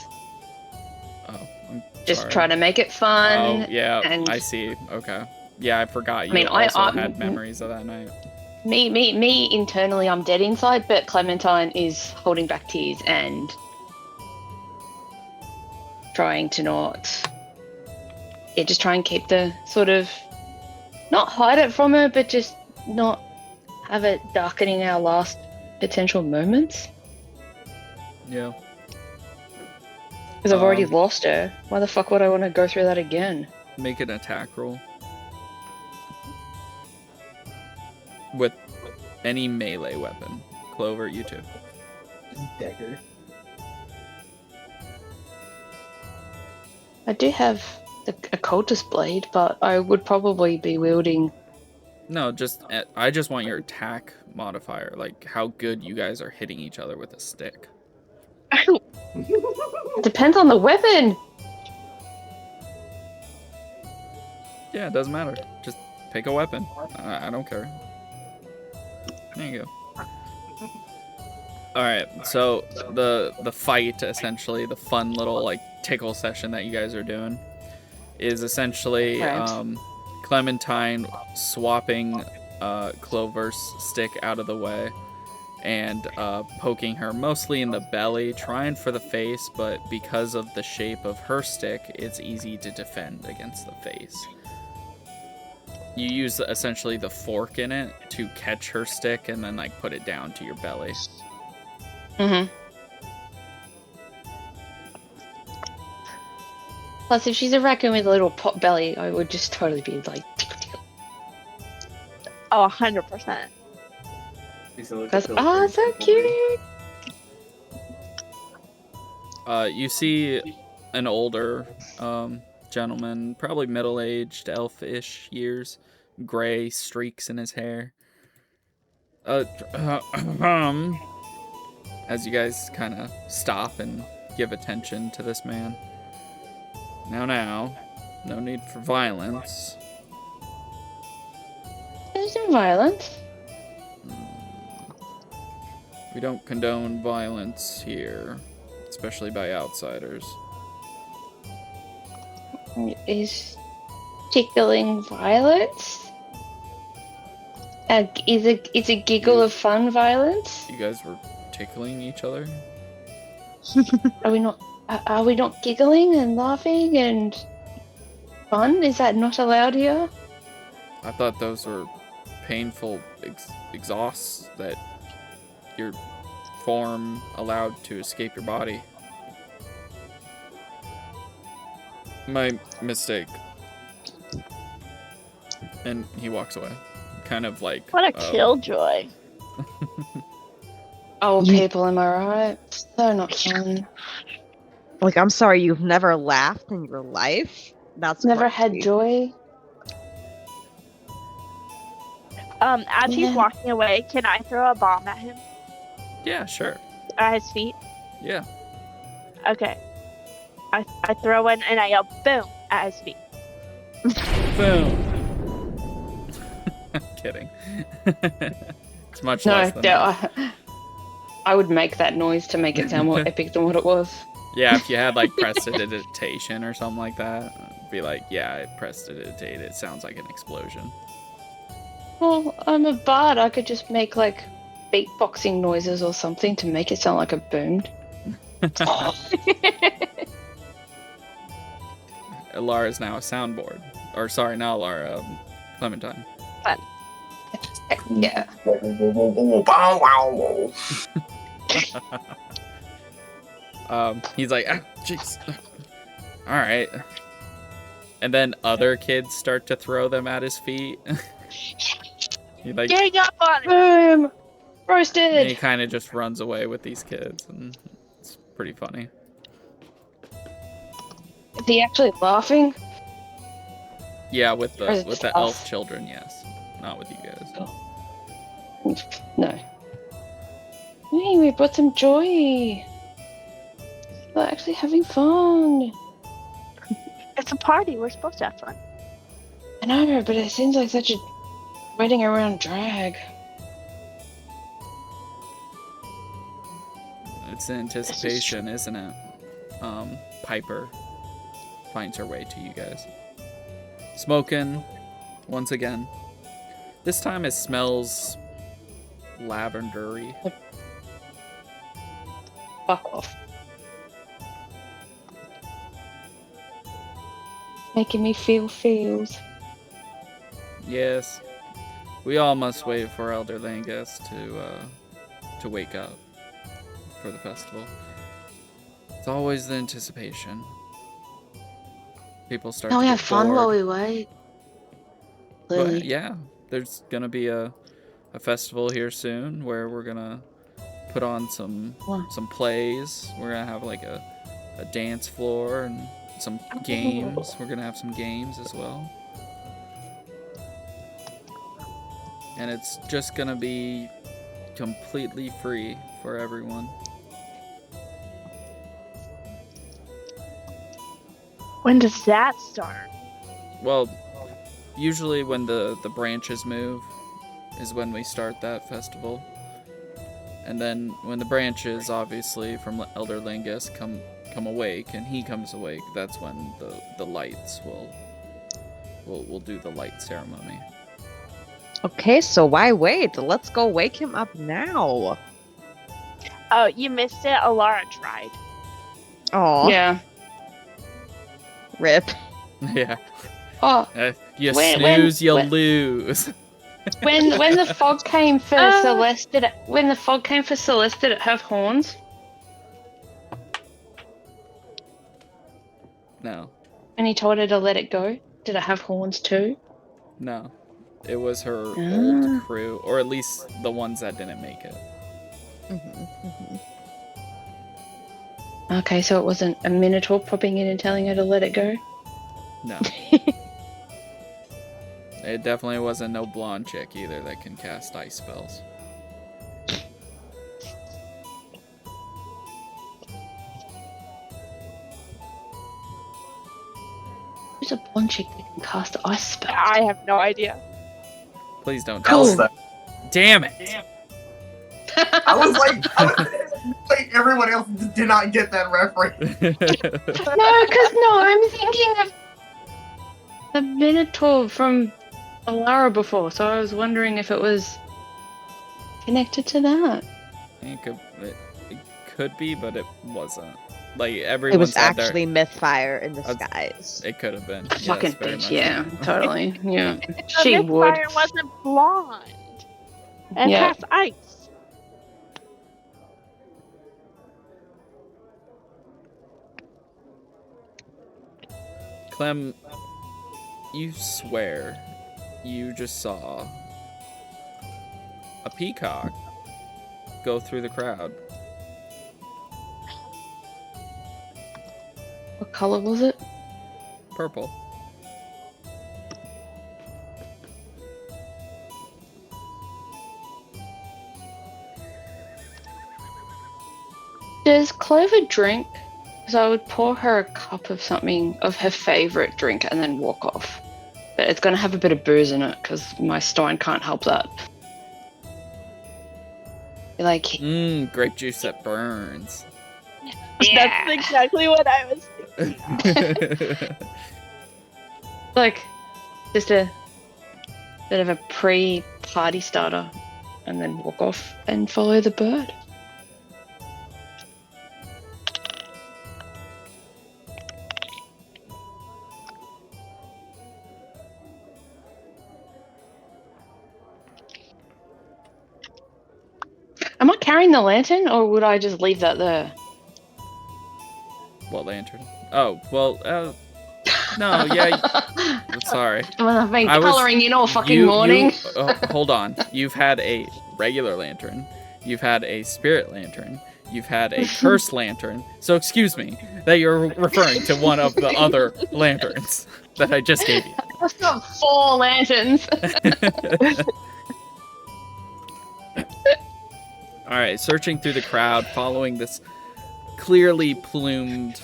Oh, I'm Just sorry. trying to make it fun. Oh, yeah, and I see. Okay. Yeah, I forgot you I mean, also had memories of that night. Me internally, I'm dead inside, but Clementine is holding back tears and trying to just try and keep the sort of, not hide it from her, but just not have it darkening our last potential moments. Yeah. Because I've already lost her. Why the fuck would I want to go through that again? Make an attack roll. With any melee weapon. Clover, you too. Dagger. I do have a cultist blade, but I would probably be wielding. No, I just want your attack modifier, like how good you guys are hitting each other with a stick. Depends on the weapon. Yeah, it doesn't matter. Just pick a weapon. I don't care. There you go. Alright, so the fight, essentially, the fun little like tickle session that you guys are doing is essentially Clementine swapping Clover's stick out of the way and poking her mostly in the belly, trying for the face, but because of the shape of her stick, it's easy to defend against the face. You use essentially the fork in it to catch her stick and then like put it down to your belly. Mm-hmm. Plus, if she's a raccoon with a little pot belly, I would just totally be like, Oh, 100%. that's so cute. You see an older gentleman, probably middle-aged, elfish years, gray streaks in his hair. As you guys kind of stop and give attention to this man. Now, no need for violence. There's no violence. We don't condone violence here, especially by outsiders. Is tickling violence? Is a giggle of fun violence? You guys were tickling each other? Are we not? Are we not giggling and laughing and fun? Is that not allowed here? I thought those were painful exhausts that your form allowed to escape your body. My mistake. And he walks away. Kind of like... What a killjoy. Oh, people, am I right? So not fun. Like, I'm sorry, you've never laughed in your life? That's Never quite had sweet. joy. As he's walking away, can I throw a bomb at him? Yeah, sure. At his feet? Yeah. Okay. I throw one and I yell boom at his feet. Boom. I'm kidding. It's much less than that. I would make that noise to make it sound more epic than what it was. Yeah, if you had like prestidigitation or something like that, be like, yeah, I prestidigitate. It sounds like an explosion. Well, I'm a bard. I could just make like beatboxing noises or something to make it sound like a boom. Lara's now a soundboard. Or sorry, not Lara, Clementine. Yeah. He's like, ah, jeez. All right. And then other kids start to throw them at his feet. He like, Gang up on it! Boom! and Roasted! he kind of just runs away with these kids, and it's pretty funny. Is he actually laughing? Yeah, with Or is it the just elf us? children, yes, not with you guys. No. Hey, we brought some joy. We're actually having fun. It's a party. We're supposed to have fun. I know, but it seems like such a waiting around drag. It's anticipation, isn't it? Piper finds her way to you guys. Smoking, once again. This time it smells lavendery. Fuck off. Making me feel feels. Yes. We all must wait for Elder Langus to wake up for the festival. It's always the anticipation. People start Can to we get have fun bored. while we wait? But, Lily. yeah, there's gonna be a festival here soon where we're gonna put on some plays. We're gonna have like a dance floor and some games. We're gonna have some games as well. And it's just gonna be completely free for everyone. When does that start? Well, usually when the branches move is when we start that festival. And then when the branches, obviously, from Elder Langus come awake, and he comes awake, that's when the lights will do the light ceremony. Okay, so why wait? Let's go wake him up now. Oh, you missed it. Alara tried. Oh, Yeah. rip. Yeah. Oh, You When- snooze, you when- lose. when the fog came for Celeste, did it have horns? No. When he told her to let it go, did it have horns too? No. It was her Ah. old crew, or at least the ones that didn't make it. Okay, so it wasn't a minotaur popping in and telling her to let it go? No. It definitely wasn't no blonde chick either that can cast ice spells. Who's a blonde chick that can cast ice spell? I have no idea. Please don't tell Cool. me. Damn it! I was like, everyone else did not get that reference. No, I'm thinking of the minotaur from Alara before, so I was wondering if it was connected to that. It could be, but it wasn't. Like, It everyone was said actually Mythfire in disguise. it could have been. Fucking Yes, very bitch, much yeah, so. totally, yeah. The She would. Mythfire wasn't blonde. And Yeah. half ice. Clem, you swear you just saw a peacock go through the crowd. What color was it? Purple. Does Clover drink? Because I would pour her a cup of something of her favorite drink and then walk off. But it's going to have a bit of booze in it because my stein can't help that. Like, Grape juice that burns. That's exactly what I was thinking. like just a bit of a pre-party starter and then walk off and follow the bird. Am I carrying the lantern or would I just leave that there? What lantern? Oh, well, no, yeah, sorry. Well, I've been I was- colouring in all fucking morning. Hold on. You've had a regular lantern. You've had a spirit lantern. You've had a cursed lantern. So excuse me that you're referring to one of the other lanterns that I just gave you. I've got 4 lanterns. All right, searching through the crowd, following this clearly plumed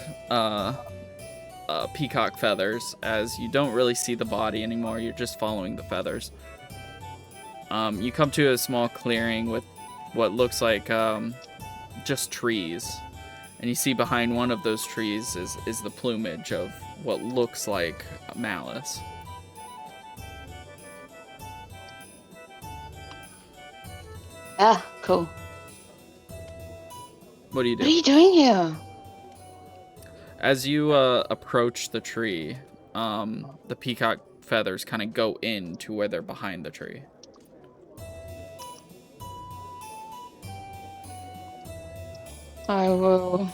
peacock feathers, as you don't really see the body anymore. You're just following the feathers. You come to a small clearing with what looks like just trees. And you see behind one of those trees is the plumage of what looks like Malice. Ah, cool. What do you What are do? you doing here? As you approach the tree, the peacock feathers kind of go in to where they're behind the tree. I will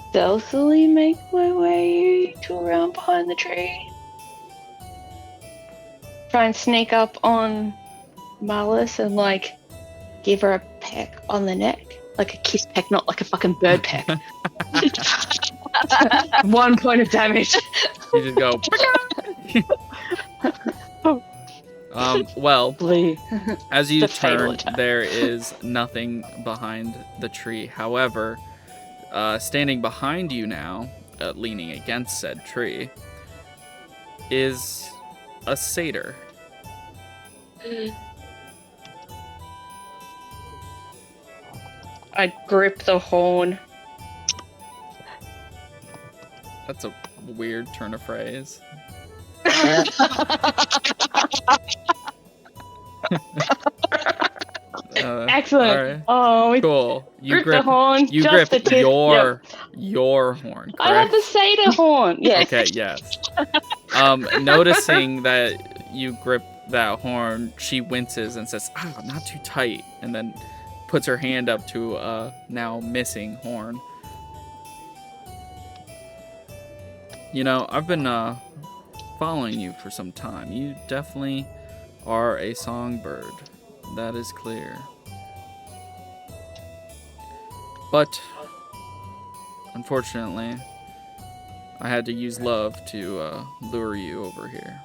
stealthily make my way to around behind the tree. Try and sneak up on Malice and like give her a peck on the neck. Like a kiss peck, not like a fucking bird peck. 1 point of damage. You just go. Well, Blue. as you The fatal turn, attack. there is nothing behind the tree. However, standing behind you now, leaning against said tree, is a satyr. I grip the horn. That's a weird turn of phrase. Excellent. All right. Oh, we Cool. You grip the horn. You just grip the tip. your Yep. horn. Correct? I have the satyr horn. Yes. Okay. Yes. Noticing that you grip that horn, she winces and says, "Ah, not too tight," and then puts her hand up to a now missing horn. You know, I've been following you for some time. You definitely are a songbird. That is clear. But unfortunately, I had to use love to lure you over here.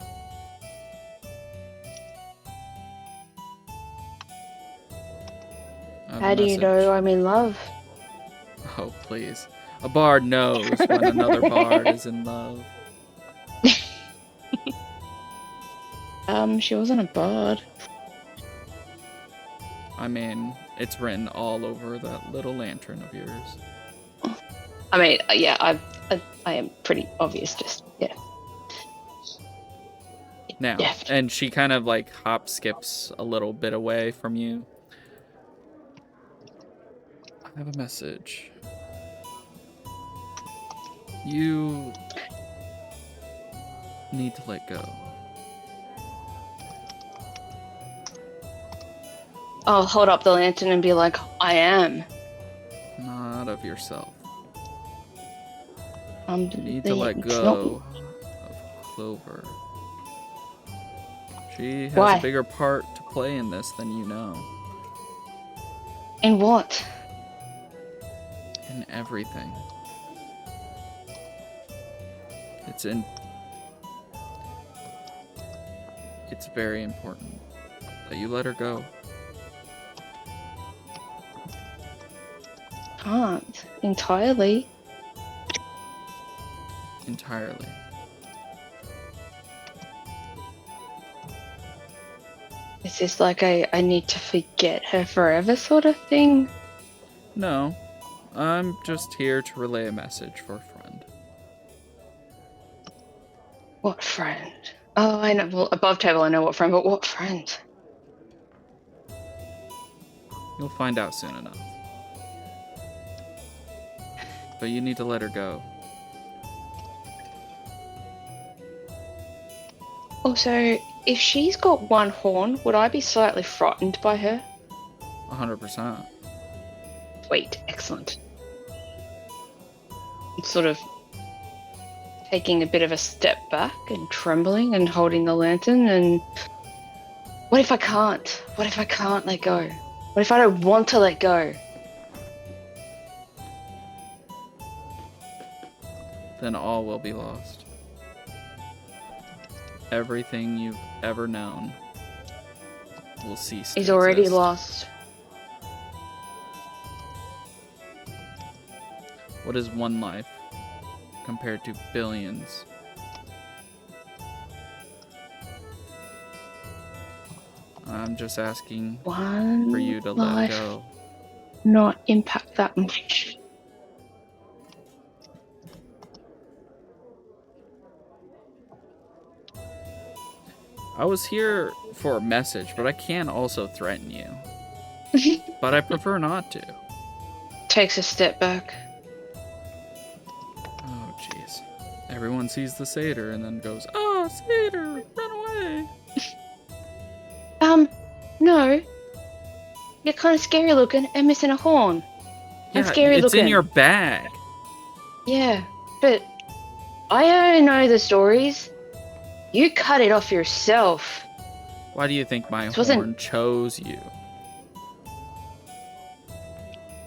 I have a How do you message. know I'm in love? Oh, please. A bard knows when another bard is in love. She wasn't a bard. I mean, it's written all over that little lantern of yours. I mean, yeah, I am pretty obvious. Just yeah. Now, Yeah. and she kind of like hop skips a little bit away from you. I have a message. You need to let go. I'll hold up the lantern and be like, I am. Not of yourself. You You need to let go of Clover. She has Why? a bigger part to play in this than you know. In what? In everything. It's very important that you let her go. Can't entirely. Entirely. Is this like I need to forget her forever sort of thing? No, I'm just here to relay a message for a friend. What friend? Oh, I know. Well, above table, I know what friend, but what friend? You'll find out soon enough. But you need to let her go. Also, if she's got one horn, would I be slightly frightened by her? 100%. Sweet, excellent. I'm sort of taking a bit of a step back and trembling and holding the lantern and what if I can't? What if I can't let go? What if I don't want to let go? Then all will be lost. Everything you've ever known will cease to He's already exist. lost. What is one life compared to billions. I'm just asking One for you to life, let go. not impact that much. I was here for a message, but I can also threaten you. But I prefer not to. Takes a step back. Oh, jeez. Everyone sees the satyr and then goes, "Oh, satyr, run away!" No. You're kind of scary looking and missing a horn. And Yeah, scary it's looking. in your bag. Yeah, but I only know the stories. You cut it off yourself. Why do you think my This wasn't- horn chose you?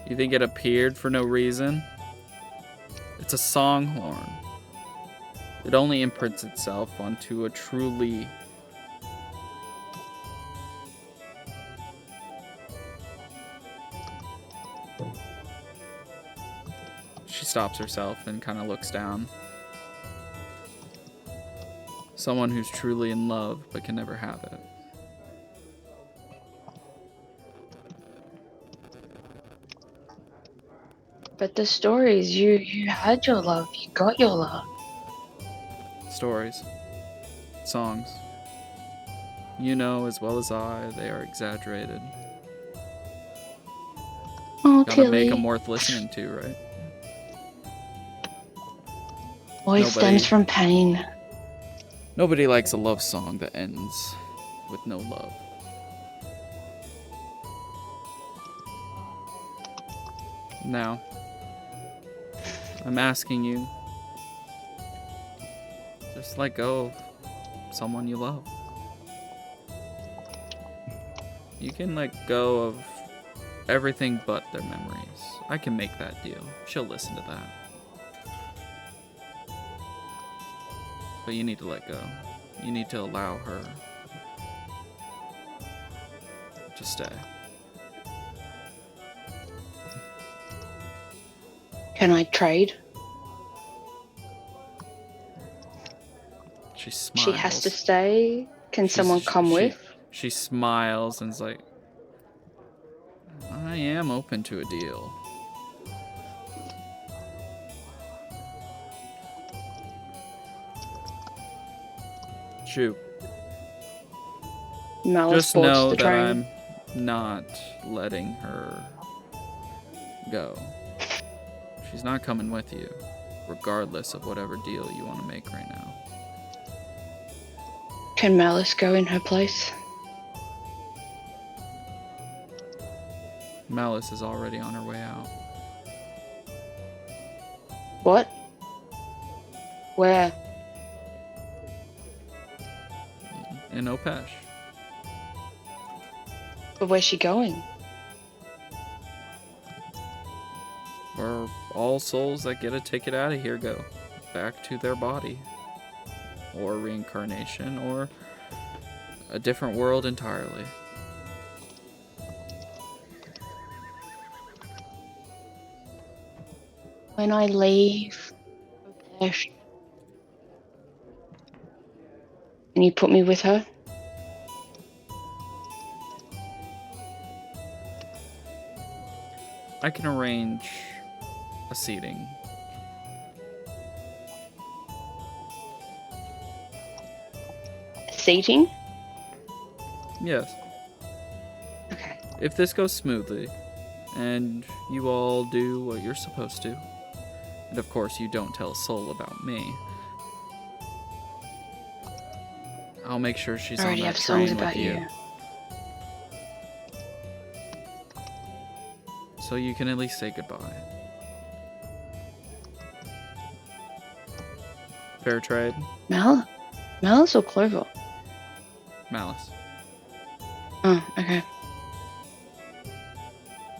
You think it appeared for no reason? It's a song horn. It only imprints itself onto a truly... She stops herself and kind of looks down. Someone who's truly in love but can never have it. But the stories, you had your love. You got your love. Stories. Songs. You know as well as I, they are exaggerated. Oh, Gotta make Tilly. them worth listening to, right? Always stems from pain. Nobody likes a love song that ends with no love. Now, I'm asking you, just let go of someone you love. You can let go of everything but their memories. I can make that deal. She'll listen to that. But you need to let go. You need to allow her to stay. Can I trade? She smiles. She has to stay. Can someone come with? She smiles and's like, I am open to a deal. Shoot. Malice Just boards know the that train. I'm not letting her go. She's not coming with you, regardless of whatever deal you want to make right now. Can Malice go in her place? Malice is already on her way out. What? Where? In Opesh. But where's she going? Where all souls that get a ticket out of here go. Back to their body. Or reincarnation, or a different world entirely. When I leave, Opesh, can you put me with her? I can arrange a seating. Seating? Yes. Okay. If this goes smoothly, and you all do what you're supposed to, and of course you don't tell a soul about me, I'll make sure she's I on already that have songs train with about you. you. So you can at least say goodbye. Fair trade? Malice or Clover? Malice. Oh, okay.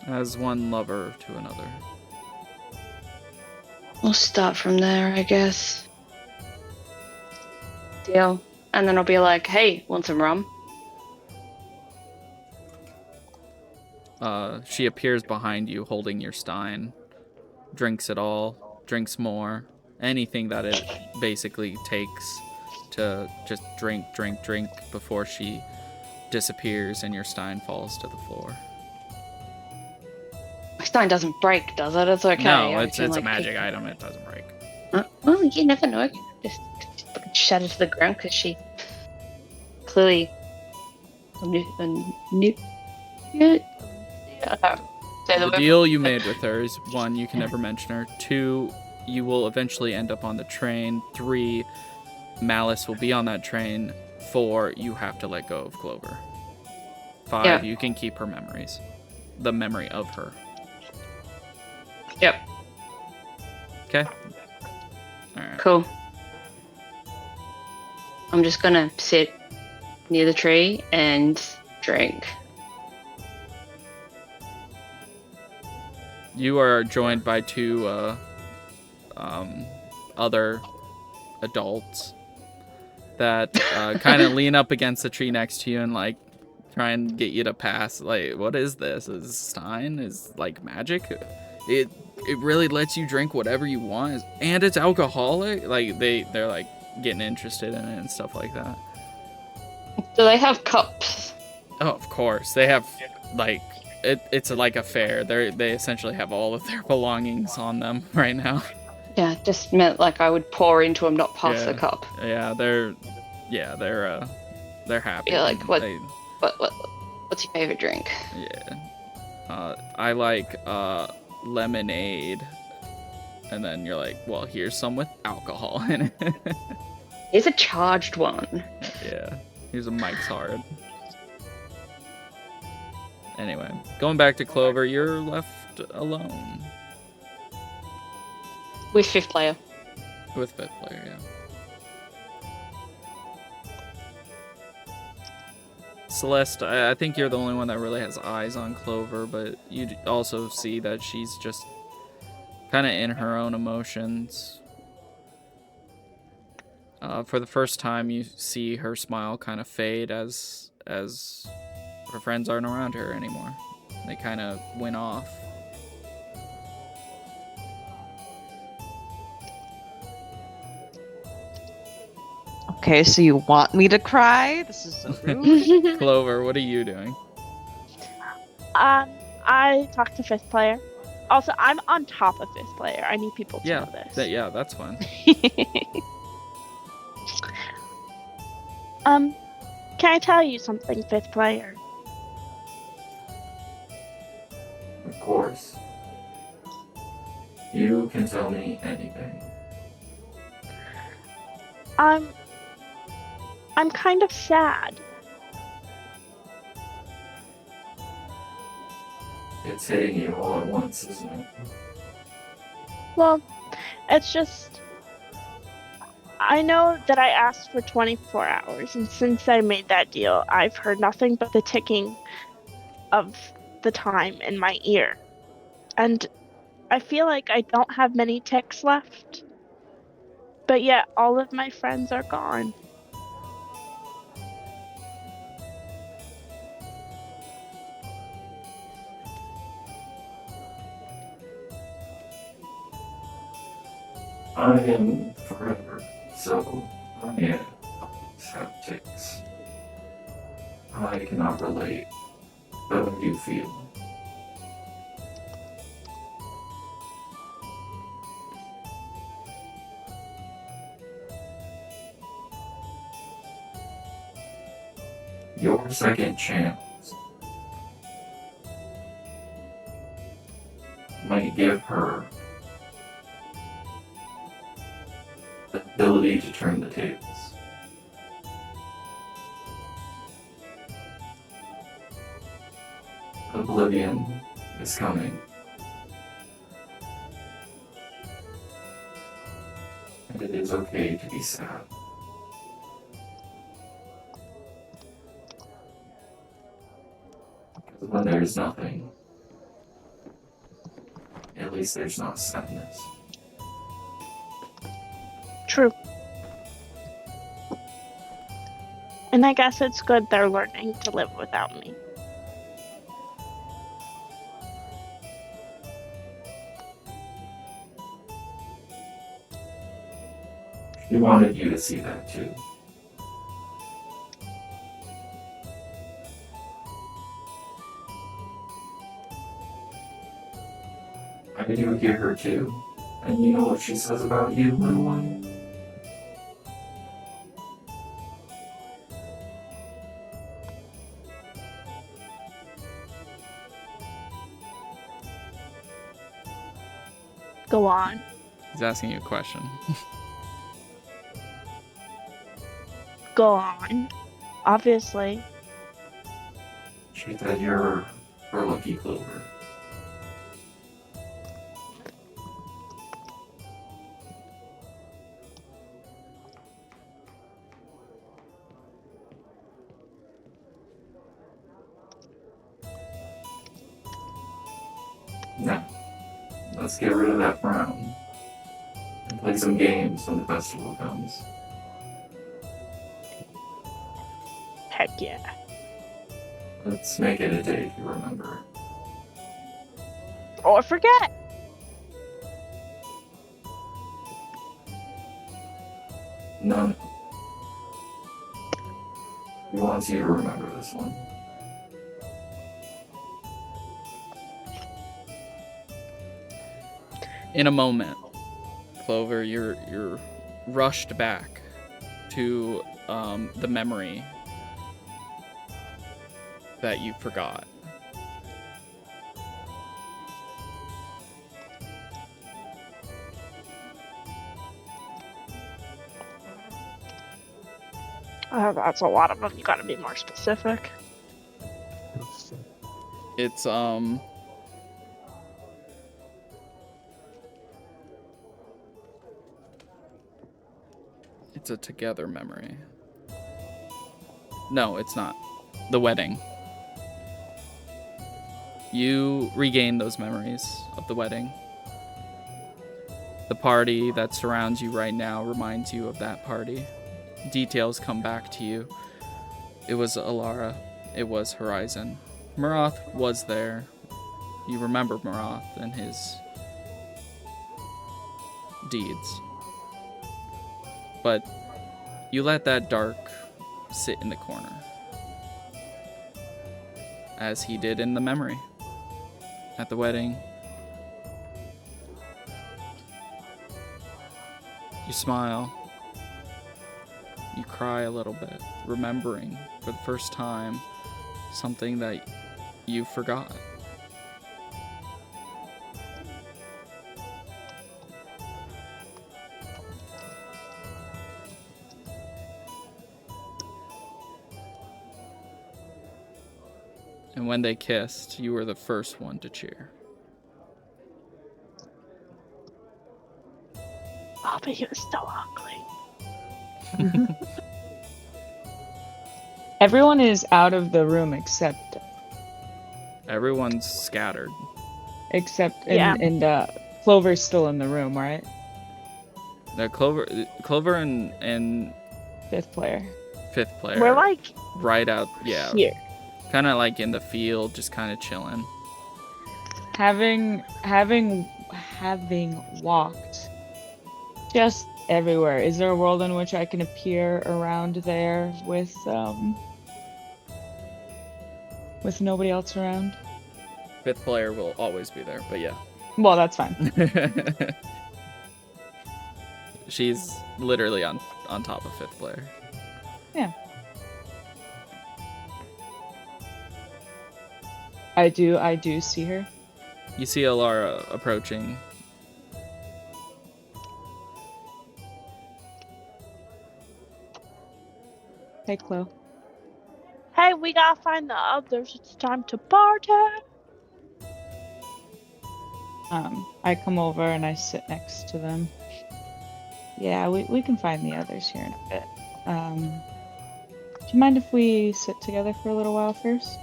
As one lover to another. We'll start from there, I guess. Deal. And then I'll be like, hey, want some rum? She appears behind you holding your stein, drinks it all, drinks more, anything that it basically takes to just drink before she disappears and your stein falls to the floor. My stein doesn't break, does it? It's okay. No, I it's can, a like, magic item. It doesn't break. Well, you never know. Just shatter to the ground because she clearly. The deal you made with her is 1, you can never mention her. 2, you will eventually end up on the train. 3, Malice will be on that train. 4, you have to let go of Clover. 5, Yeah. you can keep her memories. The memory of her. Yep. Okay? Alright. Cool. I'm just gonna sit near the tree and drink. You are joined by 2 other adults that kind of lean up against the tree next to you and like try and get you to pass. Like, what is this? Is Stein is like magic? It really lets you drink whatever you want, and it's alcoholic. Like they're like getting interested in it and stuff like that. Do they have cups? Oh, of course they have. Like it's like a fair. They essentially have all of their belongings on them right now. Yeah, just meant like I would pour into them, not pass the cup. Yeah, they're happy. Yeah, like what? They, What's your favorite drink? yeah. I like lemonade. And then you're like, well, here's some with alcohol in it. Here's a charged one. Yeah. Here's a Mike's Hard. Anyway, going back to Clover, you're left alone. With 5th player. With 5th player, yeah. Celeste, I think you're the only one that really has eyes on Clover, but you also see that she's just kind of in her own emotions. For the first time, you see her smile kind of fade as her friends aren't around her anymore. They kind of went off. Okay, so you want me to cry? This is so rude. Clover, what are you doing? I talked to 5th player. Also, I'm on top of 5th player. I need people to know this. Yeah, that's fine. Can I tell you something, 5th player? Of course. You can tell me anything. I'm kind of sad. It's hitting you all at once, isn't it? Well, it's just... I know that I asked for 24 hours, and since I made that deal, I've heard nothing but the ticking of the time in my ear. And I feel like I don't have many ticks left. But yet, all of my friends are gone. I am forever, so I have ticks. I cannot relate, but I do feel. Your second chance might give her the ability to turn the tables. Oblivion is coming. And it is okay to be sad. Because when there's nothing, at least there's not sadness. True. And I guess it's good they're learning to live without me. He wanted you to see that too. I do hear her too. And you know what she says about you, little one? Go on. He's asking you a question. Go on. Obviously. She said you're her lucky Clover. Now, let's get rid of that frown and play some games when the festival comes. Heck yeah. Let's make it a day to remember. Or forget. None. He wants you to remember this one. In a moment, Clover, you're rushed back to the memory that you forgot. That's a lot of them. You gotta be more specific. It's it's a together memory. No, it's not. The wedding. You regain those memories of the wedding. The party that surrounds you right now reminds you of that party. Details come back to you. It was Alara. It was Horizon. Marath was there. You remember Marath and his deeds. But you let that dark sit in the corner, as he did in the memory at the wedding. You smile. You cry a little bit, remembering for the first time something that you forgot. And when they kissed, you were the first one to cheer. Oh, but he was so ugly. Everyone is out of the room except Everyone's scattered. Yeah. Clover's still in the room, right? Clover and Fifth player. fifth player. We're like right out, yeah, here. kind of like in the field, just kind of chilling. Having walked just everywhere, is there a world in which I can appear around there with nobody else around? Fifth player will always be there, but yeah. Well, that's fine. She's literally on top of fifth player. Yeah. I do see her. You see Alara approaching. Hey, Chloe. Hey, we gotta find the others. It's time to party. I come over and I sit next to them. Yeah, we can find the others here in a bit. Do you mind if we sit together for a little while first?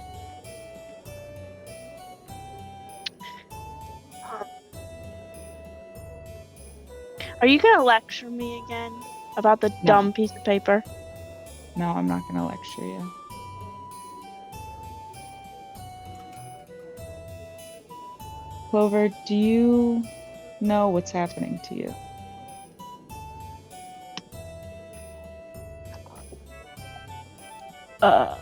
Are you gonna lecture me again about the dumb piece of paper? No, I'm not gonna lecture you. Clover, do you know what's happening to you? You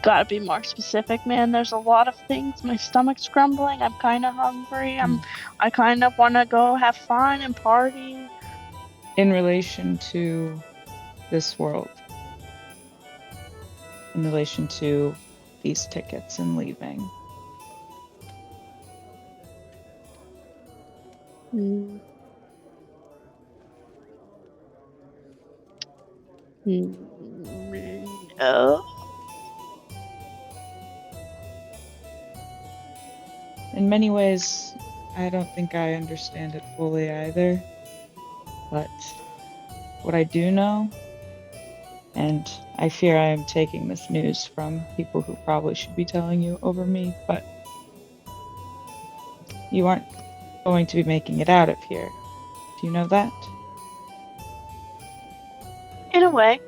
gotta be more specific, man. There's a lot of things. My stomach's grumbling. I'm kind of hungry. I kind of want to go have fun and party. In relation to this world, in relation to these tickets and leaving. No. In many ways, I don't think I understand it fully either. But what I do know, and I fear I am taking this news from people who probably should be telling you over me, but you aren't going to be making it out of here. Do you know that? In a way.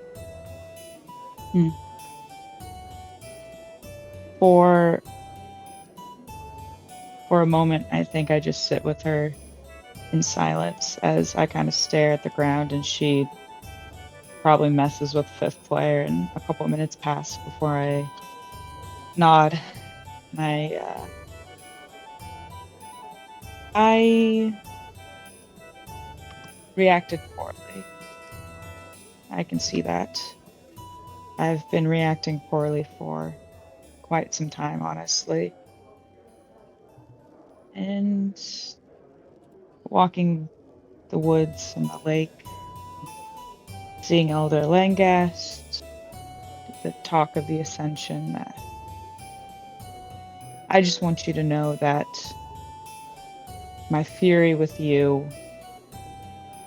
For a moment, I think I just sit with her in silence as I kind of stare at the ground, and she probably messes with fifth player, and a couple of minutes pass before I nod. And I reacted poorly. I can see that. I've been reacting poorly for quite some time, honestly. And walking the woods and the lake, seeing Elder Langast, the talk of the Ascension. I just want you to know that my fury with you,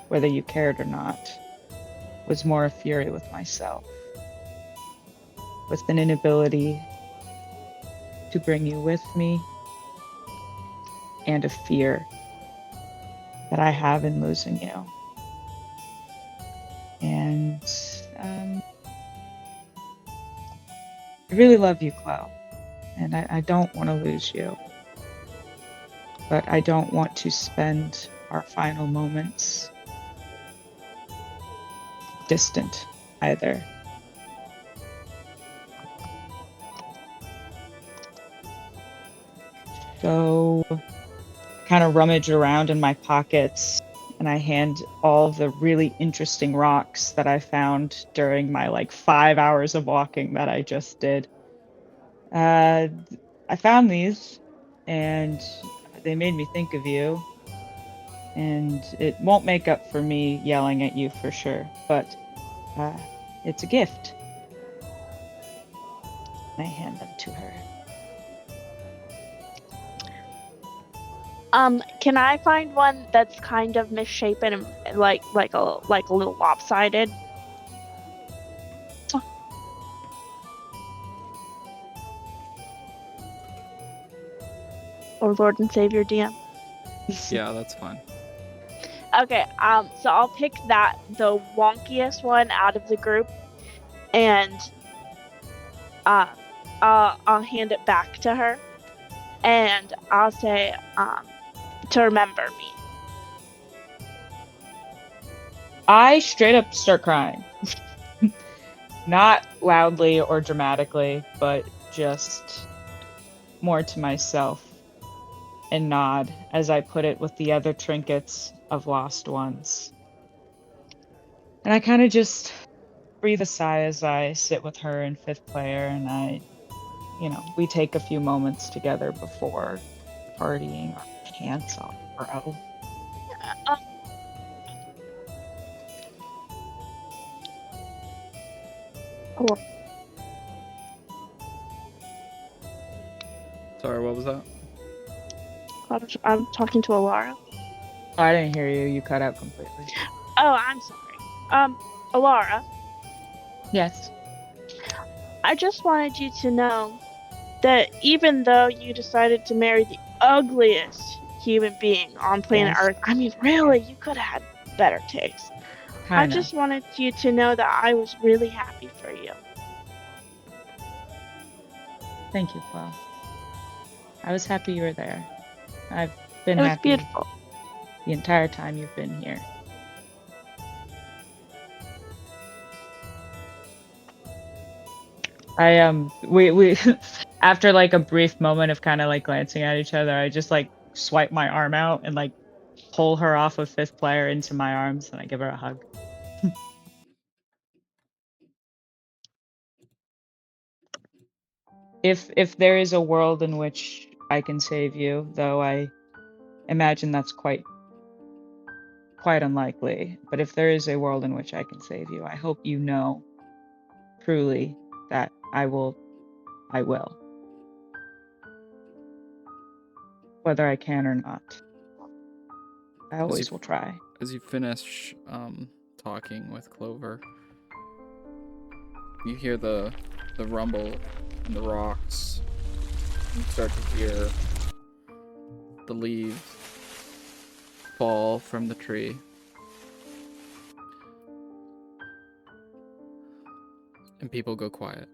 whether you cared or not, was more a fury with myself, with an inability to bring you with me, and a fear that I have in losing you. And I really love you, Chloe, and I don't want to lose you. But I don't want to spend our final moments distant either. So I kind of rummage around in my pockets and I hand all the really interesting rocks that I found during my 5 hours of walking that I just did. I found these and they made me think of you. And it won't make up for me yelling at you for sure, but it's a gift. I hand them to her. Can I find one that's kind of misshapen and like a little lopsided? Or Lord and Savior DM? Yeah, that's fine. Okay, so I'll pick the wonkiest one out of the group, and I'll hand it back to her, and I'll say, to remember me. I straight up start crying. Not loudly or dramatically, but just more to myself, and nod as I put it with the other trinkets of lost ones. And I kind of just breathe a sigh as I sit with her in fifth player, and we take a few moments together before partying our pants off, bro. Sorry, what was that? I'm talking to Alara. Oh, I didn't hear you. You cut out completely. Oh, I'm sorry. Alara. Yes. I just wanted you to know that even though you decided to marry the ugliest human being on planet Yes. Earth, I mean, really, you could have had better taste. I just wanted you to know that I was really happy for you. Thank you, Flo. I was happy you were there. I've been It was happy beautiful. the entire time you've been here. we after like a brief moment of kind of like glancing at each other, I just like swipe my arm out and like pull her off of fifth player into my arms, and I give her a hug. If there is a world in which I can save you, though I imagine that's quite unlikely, but if there is a world in which I can save you, I hope you know truly that I will. Whether I can or not. I always will try. As you finish talking with Clover, you hear the rumble in the rocks. You start to hear the leaves fall from the tree. And people go quiet.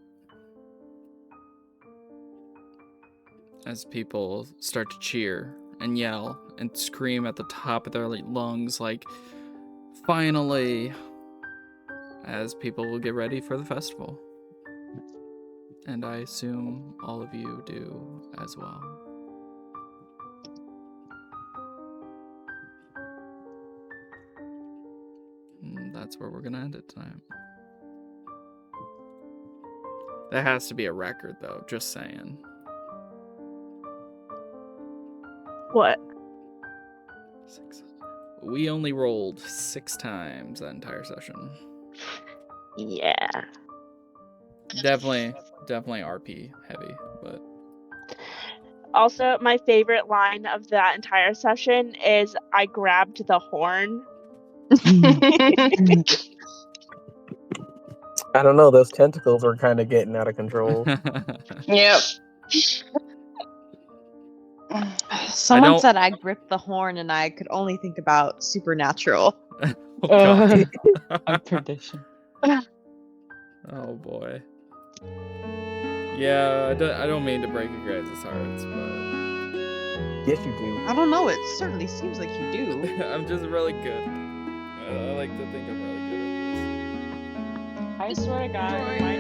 As people start to cheer and yell and scream at the top of their lungs, like, finally, as people will get ready for the festival. And I assume all of you do as well. And that's where we're gonna end it tonight. That has to be a record, though, just saying. What? 6. We only rolled 6 times that entire session. Yeah. Definitely RP heavy, but Also, my favorite line of that entire session is I grabbed the horn. I don't know. Those tentacles are kind of getting out of control. Yep. Someone said I gripped the horn, and I could only think about Supernatural. Oh, God. On perdition. Oh boy. Yeah, I don't mean to break you guys' hearts, but Yes, you do. I don't know. It certainly seems like you do. I'm just really good. I like to think I'm really good at this. I swear to God, my